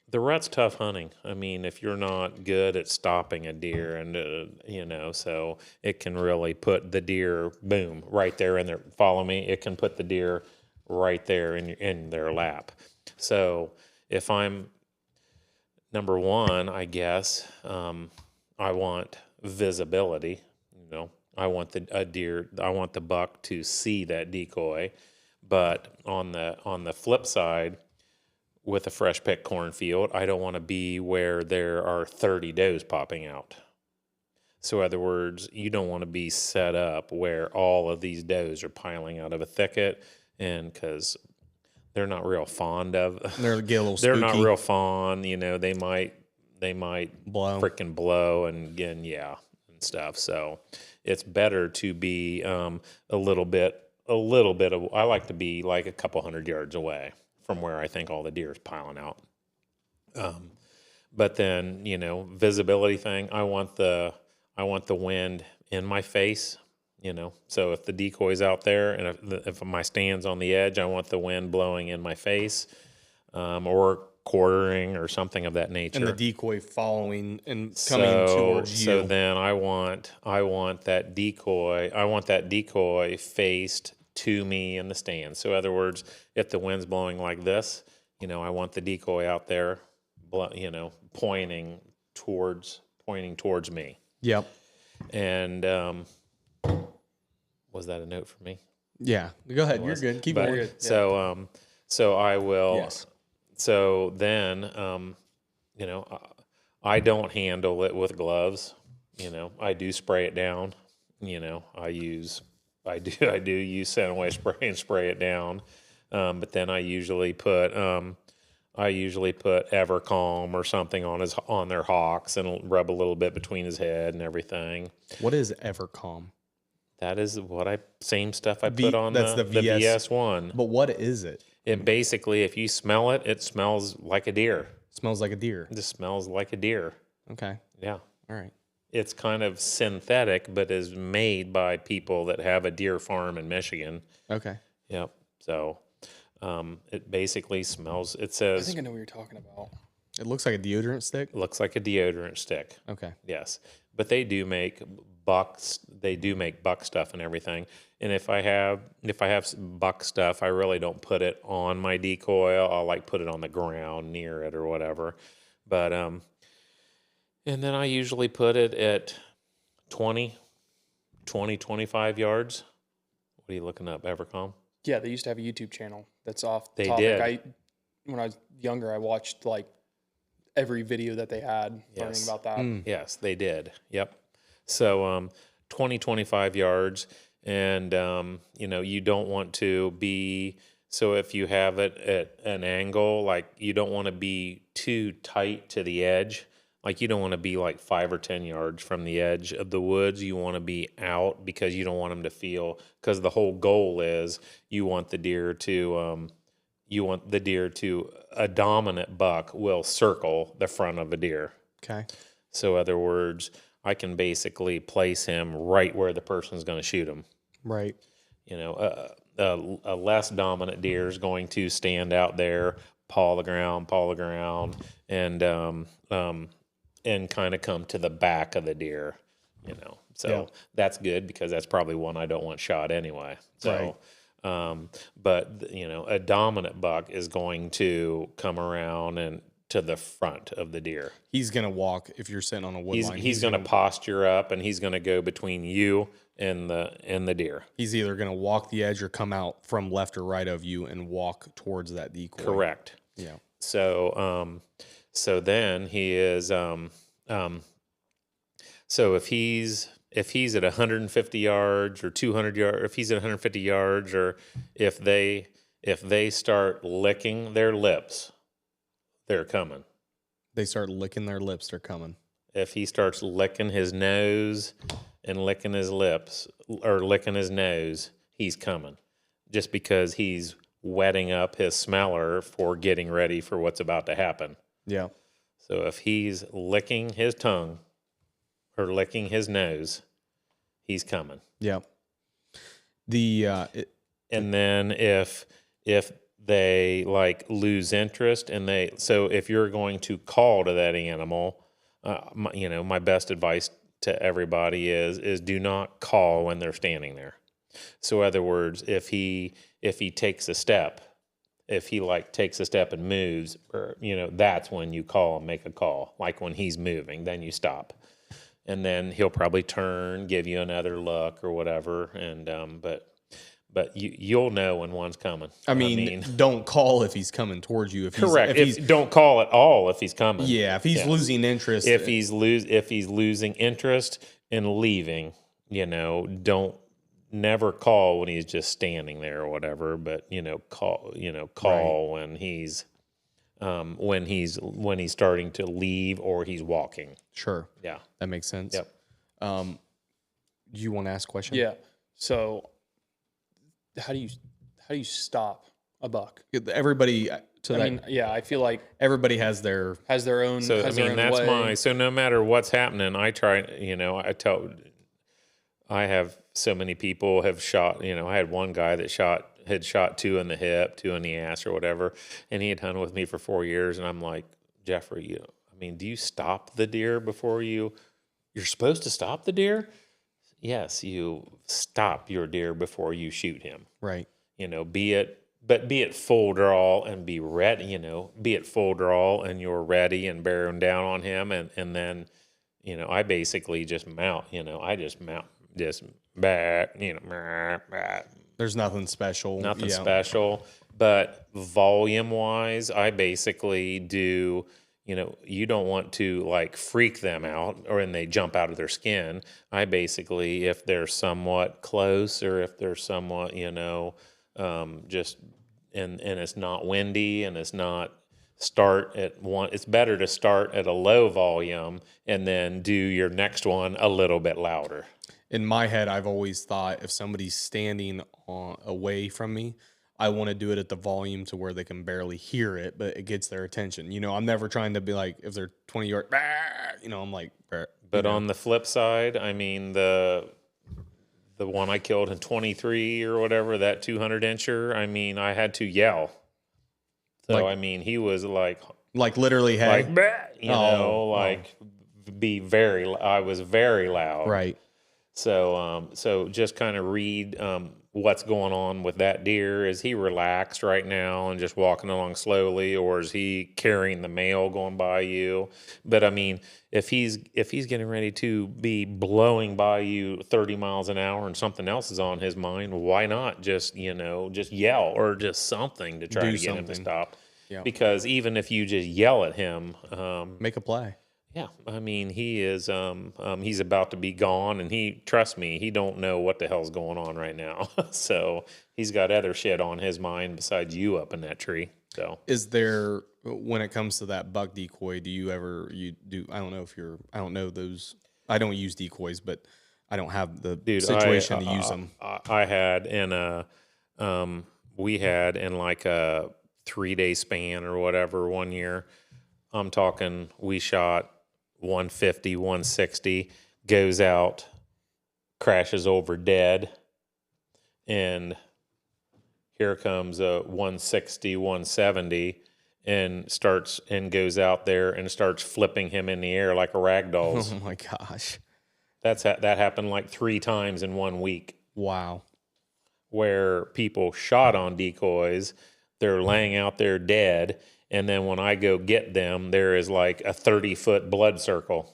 the rut's tough hunting. I mean, if you're not good at stopping a deer, and so it can really put the deer, boom, right there in their. Follow me. It can put the deer right there in their lap. So if I'm number one, I guess I want visibility. I want the buck to see that decoy. But on the flip side, with a fresh pick cornfield, I don't want to be where there are 30 does popping out. So in other words, you don't want to be set up where all of these does are piling out of a thicket, and because they're not real fond of, they're not real fond. They might blow, freaking blow, and again, and stuff. So it's better to be a little bit of. I like to be like a couple 100 yards away from where I think all the deer is piling out. But then, visibility thing, I want the wind in my face, So if the decoy's out there and if my stand's on the edge, I want the wind blowing in my face, or quartering or something of that nature. And the decoy following and coming towards you. So then I want that decoy faced to me in the stand. So in other words, if the wind's blowing like this, I want the decoy out there, pointing towards me. Yep. And was that a note for me? Yeah. Go ahead. You're good. Keep going. So so I will. Yes. So then I don't handle it with gloves. I do spray it down. I do use Scent-Away spray and spray it down, but then I usually put Evercalm or something on their hocks and rub a little bit between his head and everything. What is Evercalm? That is same stuff I put on the VS1. But what is it? It basically, if you smell it, it smells like a deer. It smells like a deer. It just smells like a deer. Okay. Yeah. All right. It's kind of synthetic, but is made by people that have a deer farm in Michigan. Okay. Yep. So it basically smells. It says. I think I know what you're talking about. It looks like a deodorant stick. Looks like a deodorant stick. Okay. Yes, but they do make bucks. They do make buck stuff and everything. And if I have buck stuff, I really don't put it on my decoy. I'll put it on the ground near it or whatever. But and then I usually put it at 20, 25 yards. What are you looking up, Evercalm? Yeah, they used to have a YouTube channel that's off they topic. Did. When I was younger, I watched every video that they had learning about that. Yes, they did. Yep. So 20, 25 yards. And, you don't want to be, so if you have it at an angle, you don't want to be too tight to the edge. You don't want to be 5 or 10 yards from the edge of the woods. You want to be out because you don't want them to feel, because the whole goal is you want the deer to, a dominant buck will circle the front of a deer. Okay. So in other words, I can basically place him right where the person's going to shoot him. Right. A less dominant deer is going to stand out there, paw the ground, and kind of come to the back of the deer, So that's good because that's probably one I don't want shot anyway. So, but a dominant buck is going to come around and to the front of the deer. He's going to walk if you're sitting on a wood line. He's going to posture up, and he's going to go between you and the deer. He's either going to walk the edge or come out from left or right of you and walk towards that decoy. Correct. Yeah. So then he is so if he's at 150 yards or 200 yards, if he's at 150 yards, or if they start licking their lips, they're coming. They start licking their lips, they're coming. If he starts licking his nose and licking his lips or licking his nose, he's coming. Just because he's wetting up his smeller for getting ready for what's about to happen. Yeah. So if he's licking his tongue or licking his nose, he's coming. Yeah. And then if they like lose interest so if you're going to call to that animal, my best advice to everybody is do not call when they're standing there. So in other words, if he takes a step, if he like takes a step and moves, or, that's when you call and make a call. Like when he's moving, then you stop. And then he'll probably turn, give you another look or whatever. And, but you'll know when one's coming. I mean, don't call if he's coming towards you. Correct. Don't call at all if he's coming. Yeah. If he's losing interest. If he's losing interest and leaving, don't never call when he's just standing there or whatever, but call right. when he's starting to leave or he's walking. Sure. Yeah. That makes sense. Yep. Do you want to ask a question? Yeah. So how do you stop a buck? Everybody I feel like everybody has their own. So that's way. So no matter what's happening, I try. I have so many people have shot. I had one guy that had shot 2 in the hip, 2 in the ass, or whatever, and he had hunted with me for 4 years. And I'm like, Jeffrey, do you stop the deer before you're supposed to stop the deer? Yes, you stop your deer before you shoot him. Right. Be it full draw and be ready, be it full draw and you're ready and bearing down on him. And then, I basically just mount, just back, There's nothing special. Special. But volume wise, I basically do, you don't want to like freak them out and they jump out of their skin. I basically, if they're somewhat close or if they're somewhat, just, and it's not windy and it's not start at one, it's better to start at a low volume and then do your next one a little bit louder. In my head, I've always thought if somebody's standing away from me, I want to do it at the volume to where they can barely hear it, but it gets their attention. I'm never trying to be like, if they're 20 yards, I'm like. But on the flip side, the one I killed in 23 or whatever, that 200-incher, I had to yell. So, he was like literally had, I was very loud. Right. So just kind of read what's going on with that deer. Is he relaxed right now and just walking along slowly, or is he carrying the mail going by you? But if he's getting ready to be blowing by you 30 miles an hour and something else is on his mind, why not just yell or just something to try to get him to stop? Yeah. Because even if you just yell at him, make a play. Yeah, he is. He's about to be gone, and trust me, he don't know what the hell's going on right now. So he's got other shit on his mind besides you up in that tree. So is there, when it comes to that buck decoy, do you do? I don't know if I don't know those. I don't use decoys, but I don't have the situation to use them. I had we had in like a 3-day span or whatever one year. I'm talking, we shot 150, 160, goes out, crashes over dead, and here comes a 160, 170, and goes out there and starts flipping him in the air like a rag doll. Oh my gosh. That happened like 3 times in 1 week. Wow. Where people shot on decoys, they're laying out there dead, and then when I go get them, there is like a 30-foot blood circle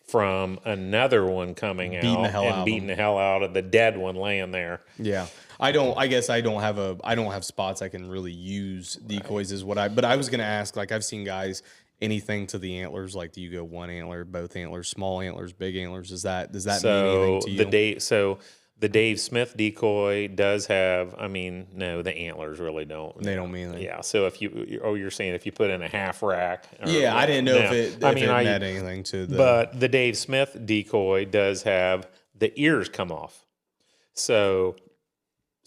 from another one coming out and beating the hell out of the dead one laying there. Yeah. I guess I don't have spots I can really use decoys is but I was going to ask, like, I've seen guys, anything to the antlers, like, do you go one antler, both antlers, small antlers, big antlers? Does that mean anything to you? The Dave Smith decoy does have, I mean, no, the antlers really don't. They don't mean anything. Yeah. So you're saying if you put in a half rack. Yeah, I didn't know if it meant anything to the. But the Dave Smith decoy does have the ears come off. So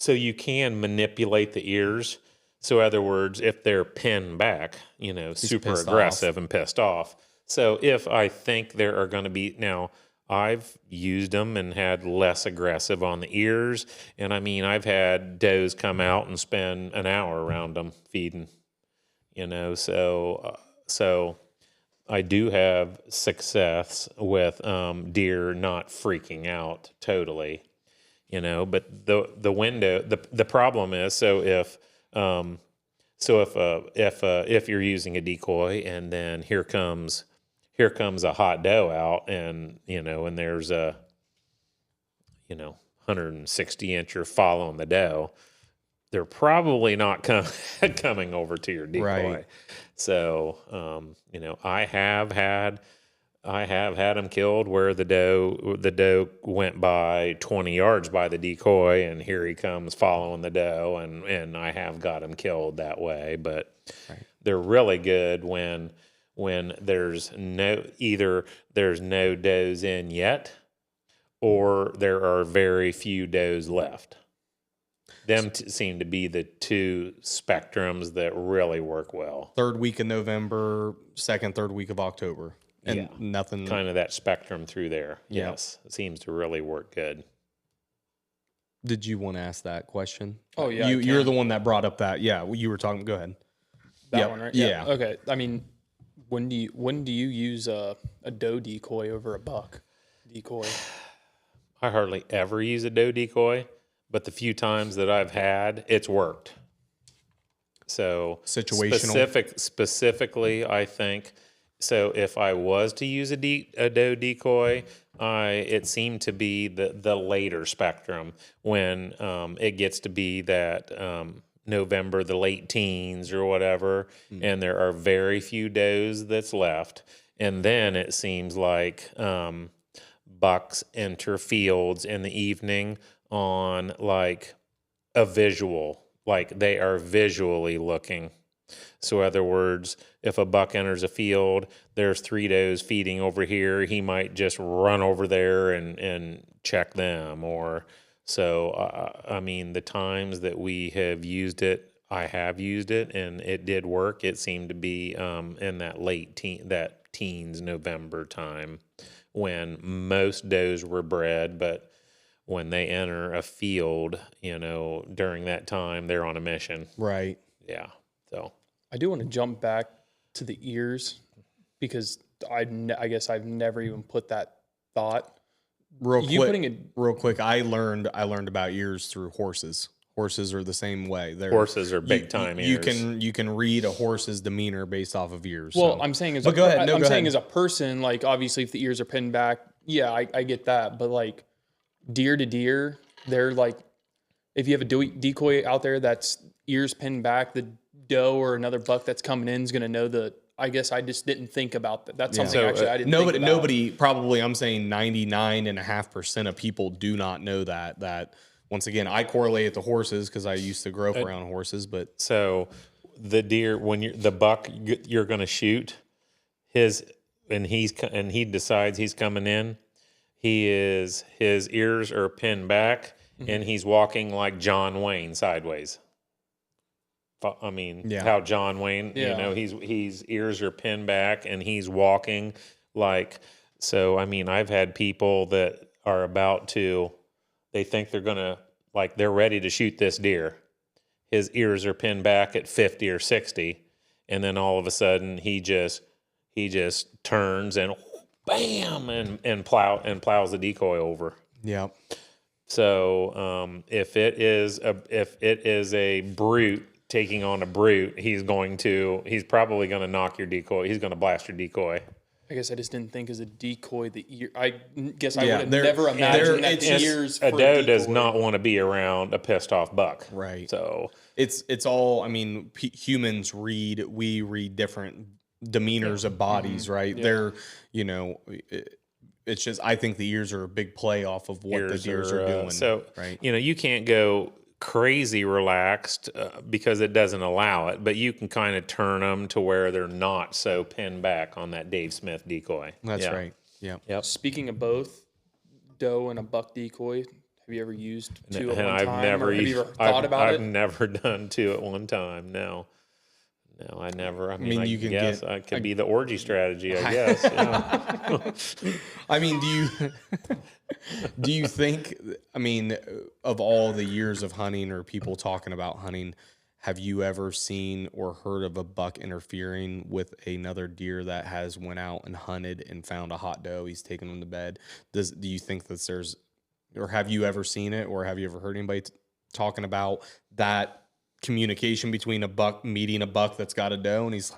you can manipulate the ears. So in other words, if they're pinned back, super aggressive and pissed off. So if I think there are going to be now. I've used them and had less aggressive on the ears. And I mean, I've had does come out and spend an hour around them feeding, so I do have success with deer not freaking out totally, but the window, the problem is, if you're using a decoy and then here comes a hot doe out and there's a 160 incher following the doe, they're probably not coming over to your decoy. Right. So I have had them killed where the doe went by 20 yards by the decoy and here he comes following the doe and I have got him killed that way, but they're really good when there's no does in yet, or there are very few does left. Them seem to be the two spectrums that really work well. Third week of November, third week of October, and nothing. Kind of that spectrum through there. Yeah. Yes, it seems to really work good. Did you want to ask that question? Oh yeah, you're the one that brought up that. Yeah, you were talking. Go ahead. That one, right? Yeah. Okay. I mean. When do you use a doe decoy over a buck decoy? I hardly ever use a doe decoy, but the few times that I've had, it's worked. So situational. Specifically, I think. So if I was to use a doe decoy, it seemed to be the later spectrum when it gets to be that. November, the late teens or whatever, and there are very few does that's left. And then it seems like bucks enter fields in the evening on like a visual, like they are visually looking. So in other words, if a buck enters a field, there's 3 does feeding over here, he might just run over there and check them or... So, I mean, the times that we have used it, I have used it, and it did work. It seemed to be in that teens November time when most does were bred, but when they enter a field, during that time, they're on a mission. Right. Yeah. So I do want to jump back to the ears because I guess I've never even put that thought. Real quick. I learned about ears through horses. Horses are the same way. Horses are big time ears. You can read a horse's demeanor based off of ears. Well, so. I'm saying go ahead. As a person, like obviously if the ears are pinned back, yeah, I get that. But like deer to deer, they're like if you have a decoy out there that's ears pinned back, the doe or another buck that's coming in is going to know the. I guess I just didn't think about that. That's something I didn't think about. Nobody, probably, I'm saying 99.5% of people do not know that. Once again, I correlate it to horses because I used to grow up around horses. But so the deer, when the buck you're going to shoot, and he decides he's coming in, his ears are pinned back, and he's walking like John Wayne sideways. I mean, how John Wayne, his ears are pinned back and he's walking like, so, I mean, I've had people that are they think they're going to, like, they're ready to shoot this deer. His ears are pinned back at 50 or 60. And then all of a sudden he just turns and bam, and plows the decoy over. Yeah. So, if it is a brute, taking on a brute, he's probably going to knock your decoy. He's going to blast your decoy. I guess I just didn't think as a decoy the ear. I guess I Yeah, would have never imagined that the ears. A for doe a does decoy. not want to be around a pissed off buck. Right. So It's all, I mean, humans we read different demeanors of bodies, right? Yeah. They're, you know, it's just, I think the ears are a big play off of what the deers are doing. So, right. you know, you can't go crazy relaxed because it doesn't allow it, but you can kind of turn them to where they're not so pinned back on that Dave Smith decoy. That's right. Yeah. Yep. Speaking of both doe and a buck decoy, have you ever used two at And one I've time? never, Or have you ever thought about I've it? never done two at one time. No, I never. I mean, you can guess get- it could be the orgy strategy, I guess. Yeah. I mean, do you think, I mean, of all the years of hunting or people talking about hunting, have you ever seen or heard of a buck interfering with another deer that has went out and hunted and found a hot doe? He's taken him to bed. Do you think that there's, or have you ever seen it, or have you ever heard anybody talking about that communication between a buck meeting a buck that's got a doe, and he's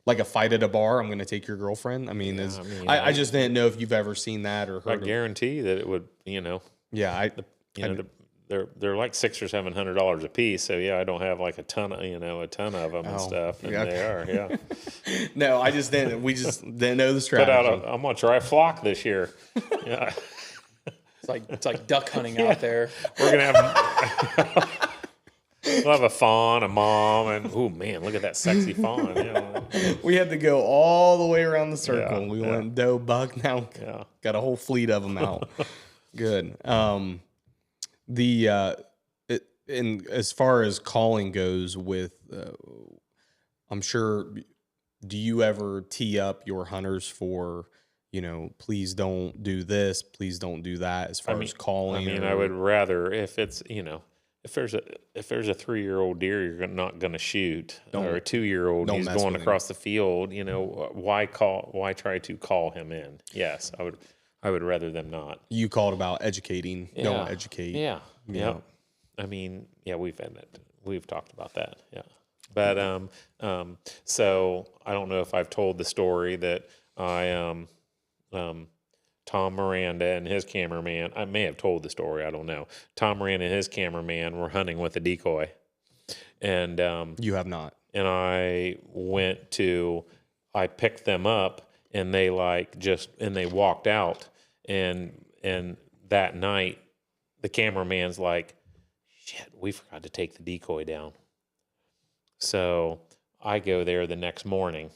like a fight at a bar, I'm going to take your girlfriend? I mean, I just didn't know if you've ever seen that or heard. I guarantee that it would, you know. Yeah, they're like $600 or $700 a piece. So yeah, I don't have like a ton of them and stuff. And they are, yeah. No, I just didn't. We just didn't know the strategy. I'm gonna try flock this year. Yeah, It's like duck hunting out there. we're gonna have. We'll have a fawn, a mom, and oh man, look at that sexy fawn. Yeah. We had to go all the way around the circle. Yeah, We went doe, buck. Now got a whole fleet of them out. Good. And as far as calling goes, with I'm sure, do you ever tee up your hunters for, you know, please don't do this, please don't do that, as far as calling? I mean, I would rather, if it's, you know, if there's a 3-year-old deer you're not going to shoot, or a 2-year-old he's going across the field, you know, why try to call him in? Yes, I would rather them not. You called about educating. Don't educate. Yeah. I mean, yeah, we've talked about that. Yeah. But so I don't know if I've told the story that Tom Miranda and his cameraman, I may have told the story, I don't know. Tom Miranda and his cameraman were hunting with a decoy. And you have not. And I picked them up, and they they walked out, and that night the cameraman's like, shit, we forgot to take the decoy down. So I go there the next morning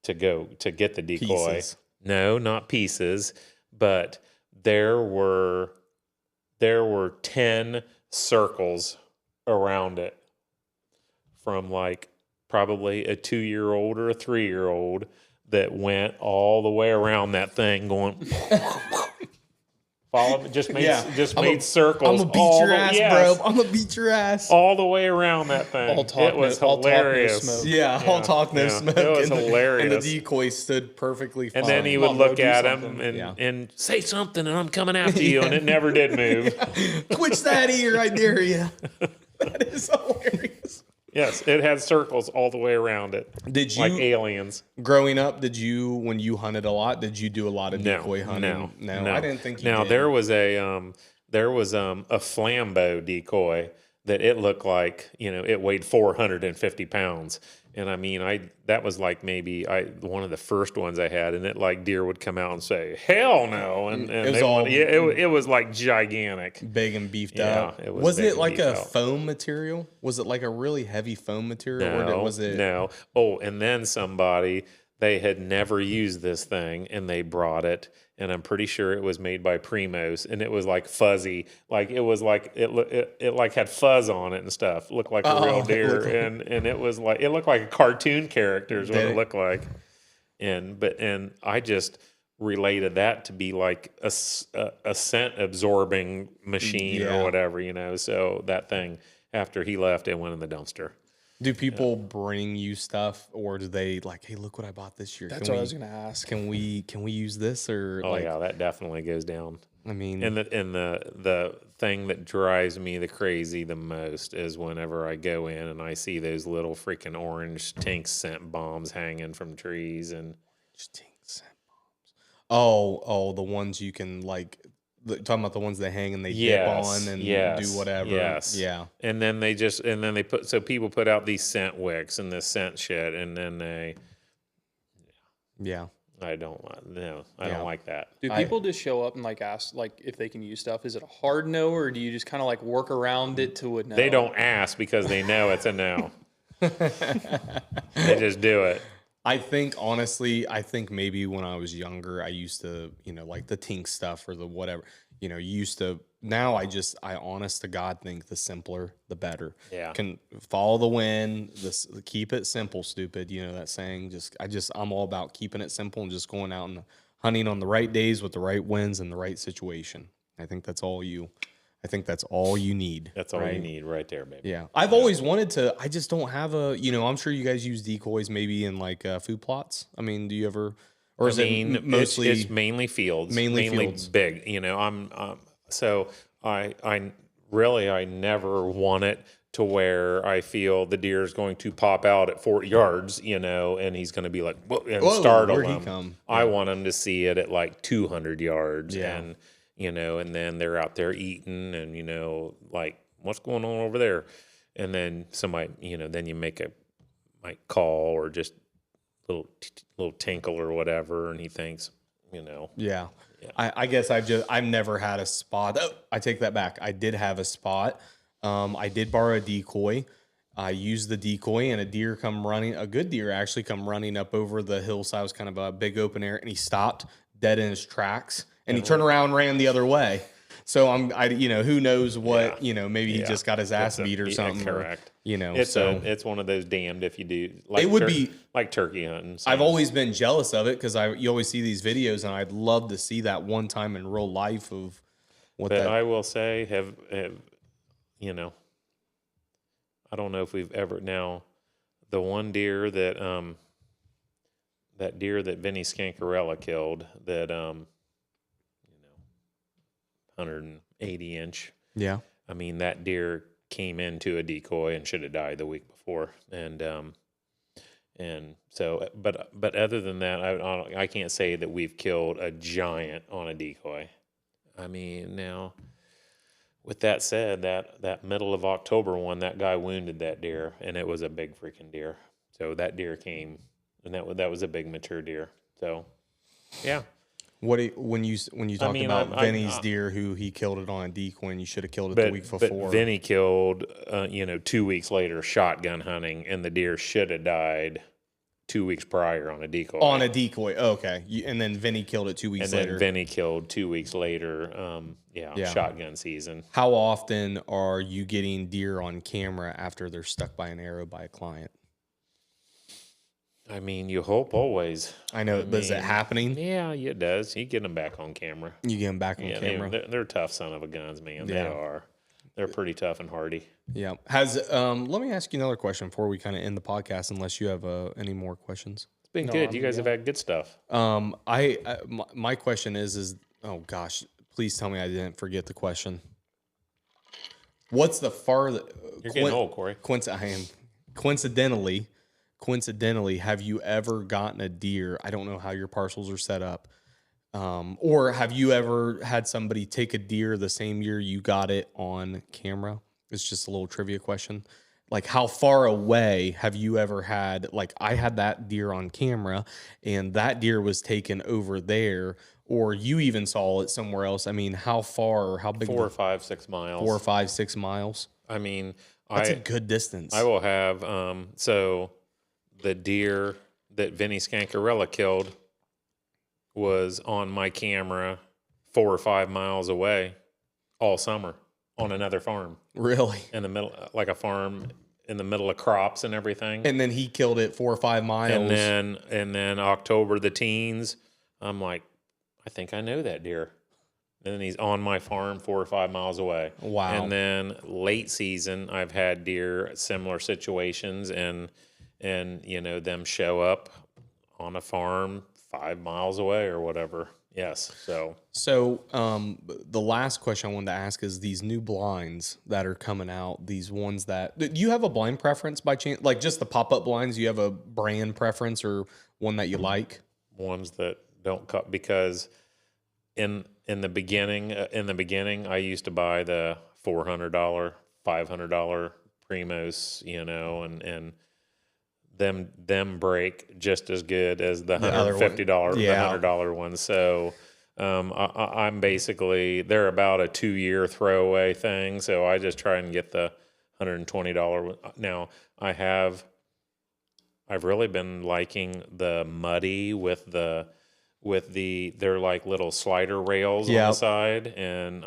to get the decoy. Pieces. No, not pieces, but there were 10 circles around it, from like probably a 2-year-old or a 3-year-old that went all the way around that thing going made circles. I'm gonna beat your ass, bro. I'm gonna beat your ass all the way around that thing. It was hilarious. All talk, no smoke. It was hilarious. And the decoy stood perfectly fine. And then he would look at him and say something, and I'm coming after you, and it never did move. Twitch that ear, I dare you. That is hilarious. Yes, it had circles all the way around it. Did you, like aliens? Growing up, when you hunted a lot, did you do a lot of decoy hunting? No. I didn't think you did. There was a flambeau decoy that it looked like, you know, it weighed 450 pounds. And I mean, that was like maybe one of the first ones I had, and it like deer would come out and say, "Hell no!" And it was like gigantic, big and beefed up. Was it like a foam material? Was it like a really heavy foam material? No, or was it? No. Oh, and then they had never used this thing, and they brought it, and I'm pretty sure it was made by Primos, and it was like fuzzy, like it was like it like had fuzz on it and stuff. It looked like a real deer, and it was like it looked like a cartoon character is what it looked like, and I just related that to be like a scent absorbing machine or whatever, you know. So that thing, after he left, it went in the dumpster. Do people bring you stuff, or do they like, hey, look what I bought this year? That's what I was going to ask. Can we use this? Or yeah, that definitely goes down. I mean, and the thing that drives me the most is whenever I go in and I see those little freaking orange Tinks scent bombs hanging from trees, and Oh, the ones you can like. Talking about the ones they hang and they dip on and do whatever. Yes. Yeah. And then they put, so people put out these scent wicks and this scent shit, and then Yeah. I don't like that. Do people just show up and like ask like if they can use stuff? Is it a hard no, or do you just kind of like work around it to a no? They don't ask because they know it's a no. They just do it. I think maybe when I was younger, I used to, like the Tink stuff or the whatever, now I honest to God think the simpler, the better. Yeah. Can follow the wind, keep it simple, stupid. That saying, I'm all about keeping it simple and just going out and hunting on the right days with the right winds and the right situation. I think that's all you need. That's all you need right there, baby. Yeah. I've always wanted to, I just don't have I'm sure you guys use decoys maybe in like food plots. I mean, do you ever, or is it mostly? It's mainly fields. Mainly fields. Big, so I never want it to where I feel the deer is going to pop out at 40 yards, and he's going to be like, whoa, and startle where'd him. He come? I want him to see it at like 200 yards. Yeah. And then they're out there eating and, like, what's going on over there? And then somebody, then you make a call or just little tinkle or whatever. And he thinks, Yeah. I guess I've never had a spot. Oh, I take that back. I did have a spot. I did borrow a decoy. I used the decoy and a good deer actually come running up over the hillside. It was kind of a big open area and he stopped dead in his tracks. And he turned around and ran the other way. So who knows what, maybe he just got his ass beat or something. Correct. Or, it's one of those damned if you do. Like it would be like turkey hunting. So. I've always been jealous of it because you always see these videos and I'd love to see that one time in real life of what that. I will say have I don't know if we've ever the one deer that Vinny Scancarella killed that 180 inch. Yeah. I mean, that deer came into a decoy and should have died the week before. And so, but other than that, I can't say that we've killed a giant on a decoy. I mean, now with that said, that middle of October one, that guy wounded that deer and it was a big freaking deer. So that deer came and that was a big mature deer. So yeah. When you talk about Vinny's deer who he killed it on a decoy and you should have killed it the week before. But Vinny killed 2 weeks later shotgun hunting and the deer should have died 2 weeks prior on a decoy. On a decoy, okay. And then Vinny killed it 2 weeks later. And then Vinny killed 2 weeks later. Shotgun season. How often are you getting deer on camera after they're stuck by an arrow by a client? I mean, you hope always. I know, but is it happening? Yeah, it does. You get them back on camera. You get them back on camera? They're tough son of a guns, man. They are. They're pretty tough and hardy. Yeah. Let me ask you another question before we kind of end the podcast, unless you have any more questions. It's been good. You guys have had good stuff. My question is, oh gosh, please tell me I didn't forget the question. What's the farthest? You're getting old, Corey. I am. Coincidentally, have you ever gotten a deer? I don't know how your parcels are set up. Or have you ever had somebody take a deer the same year you got it on camera? It's just a little trivia question. Like, how far away have you ever had, like, I had that deer on camera and that deer was taken over there, or you even saw it somewhere else. I mean, how far or how big? 4 or 5, 6 miles. 4 or 5, 6 miles. I mean, that's a good distance. I will have, the deer that Vinny Scancarella killed was on my camera 4 or 5 miles away all summer on another farm. Really? In the middle, like a farm in the middle of crops and everything. And then he killed it 4 or 5 miles. And then October the teens, I'm like, I think I know that deer. And then he's on my farm 4 or 5 miles away. Wow. And then late season, I've had deer similar situations and them show up on a farm 5 miles away or whatever. Yes. So the last question I wanted to ask is these new blinds that are coming out, these ones do you have a blind preference by chance? Like just the pop-up blinds, do you have a brand preference or one that you like? ones that don't cut, because in the beginning, I used to buy the $400, $500 Primos, and them break just as good as the $150, the $100 ones. So I'm basically, they're about a 2-year throwaway thing. So I just try and get the $120. Now I've really been liking the Muddy with the they're like little slider rails on the side, and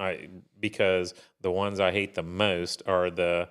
because the ones I hate the most are the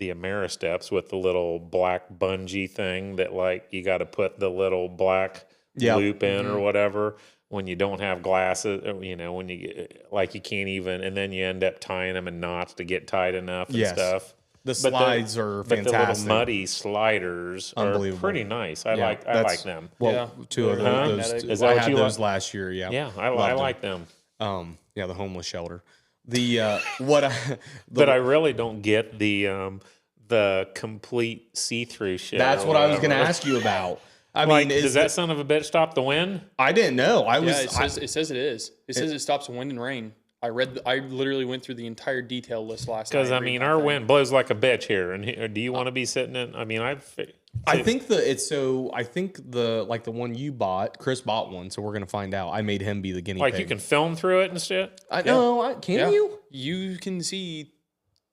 Ameristeps with the little black bungee thing that, like, you got to put the little black loop in or whatever when you don't have glasses, when you like, you can't even, and then you end up tying them in knots to get tight enough and stuff. The slides are fantastic. But the little Muddy sliders are pretty nice. I like them. Well, two of those. Is that I what had you those like? last year. Yeah. Yeah, I like them. The homeless shelter. But I really don't get the complete see-through shit. That's what I was going to ask you about. I mean, does that son of a bitch stop the wind? I didn't know. It says it is. It says it stops wind and rain. I literally went through the entire detail list last night. Because, I mean, our wind blows like a bitch here. And do you want to be sitting in? I mean, I think the one you bought, Chris bought one, so we're gonna find out. I made him be the guinea pig. Like, you can film through it and shit. Can you? You can see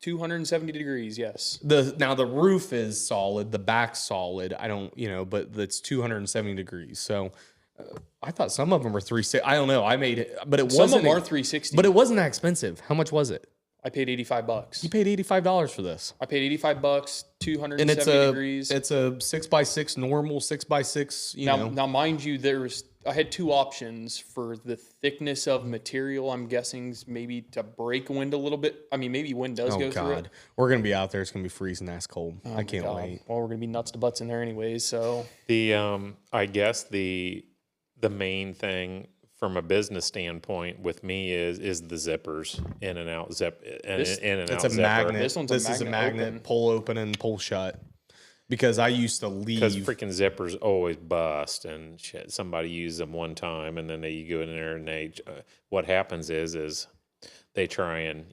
270 degrees. Yes. Now the roof is solid, the back's solid. I don't, but it's 270 degrees. So I thought some of them were 360. I don't know. I made it, but it wasn't. Some of them are 360. But it wasn't that expensive. How much was it? I paid $85. You paid $85 for this. I paid $85, 270 and degrees. It's a 6x6 normal 6x6. Now, mind you, I had two options for the thickness of material. I'm guessing maybe to break wind a little bit. I mean, maybe wind does go through it. We're gonna be out there. It's gonna be freezing ass cold. I can't wait. Well, we're gonna be nuts to butts in there anyways. So I guess the main thing from a business standpoint with me is the zippers, in and out zip, It's a magnet. This is a magnet. Pull open and pull shut. Because I used to leave. Because freaking zippers always bust and shit. Somebody used them one time, and then you go in there and what happens is they try and,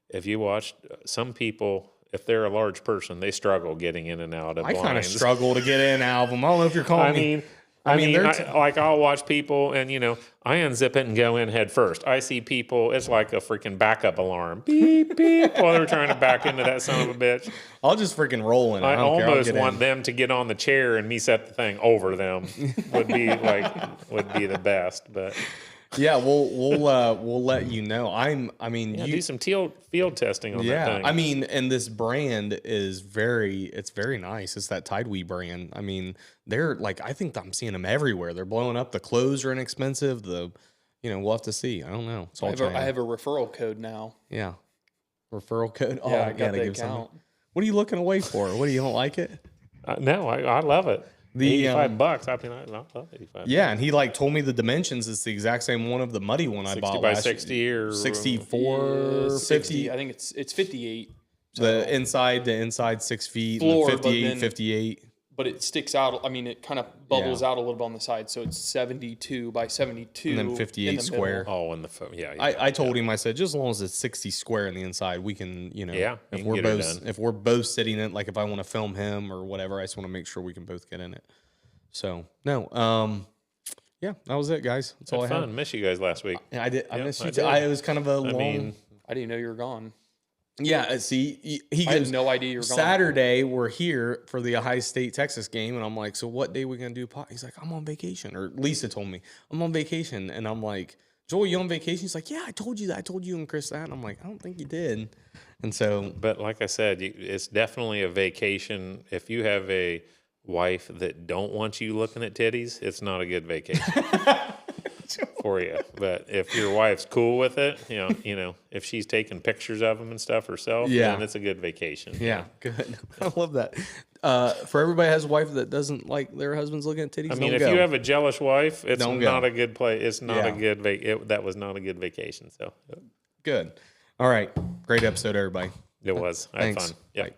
if you watch some people, if they're a large person, they struggle getting in and out of blinds. I kind of struggle to get in and out of them. I don't know if you're calling me. I'll watch people, and I unzip it and go in head first. I see people; it's like a freaking backup alarm, beep beep, while they're trying to back into that son of a bitch. I'll just freaking roll in. I almost want them to get on the chair and me set the thing over them. would be the best, but. Yeah, we'll let you know. Do some field testing on that thing. I mean, and this brand is very nice. It's that Tideweed brand. I mean, they're like, I think I'm seeing them everywhere. They're blowing up. The clothes are inexpensive. We'll have to see. I don't know. I have a referral code now. Yeah, referral code. Oh, yeah, I got the account. What are you looking away for? What, you don't like it? No, I love it. The $85. I mean, I love $85. Yeah, and he told me the dimensions. It's the exact same one of the Muddy one I bought last 60 year. 64, 50. I think it's 58. So. The inside 6 feet. Floor, and 58, 58. But it sticks out. I mean, it kind of bubbles out a little bit on the side. So it's 72 by 72. And then 58 square. Oh, in the phone. Yeah. I told him, I said, just as long as it's 60 square on the inside, we can, if we're both sitting in it, like if I want to film him or whatever, I just want to make sure we can both get in it. So, no. That was it, guys. That's all I had. Miss you guys last week. Yeah, I did. I missed you too. It was kind of a long. I didn't know you were gone. Yeah, see, he I had no idea you were gone. Saturday, we're here for the Ohio State Texas game, and I'm like, so what day we gonna do? He's like, I'm on vacation, or Lisa told me I'm on vacation, and I'm like, Joel, you on vacation? He's like, yeah, I told you that. I told you and Chris that. And I'm like, I don't think you did. And so, but like I said, it's definitely a vacation. If you have a wife that don't want you looking at titties, it's not a good vacation. For you. But if your wife's cool with it, if she's taking pictures of them and stuff herself, then it's a good vacation. Yeah, good. I love that. For everybody that has a wife that doesn't like their husband's looking at titties, I mean, if you have a jealous wife, it's not a good place. It's not a good. That was not a good vacation. So good. All right, great episode, everybody. It was. I had fun. Yeah. Bye.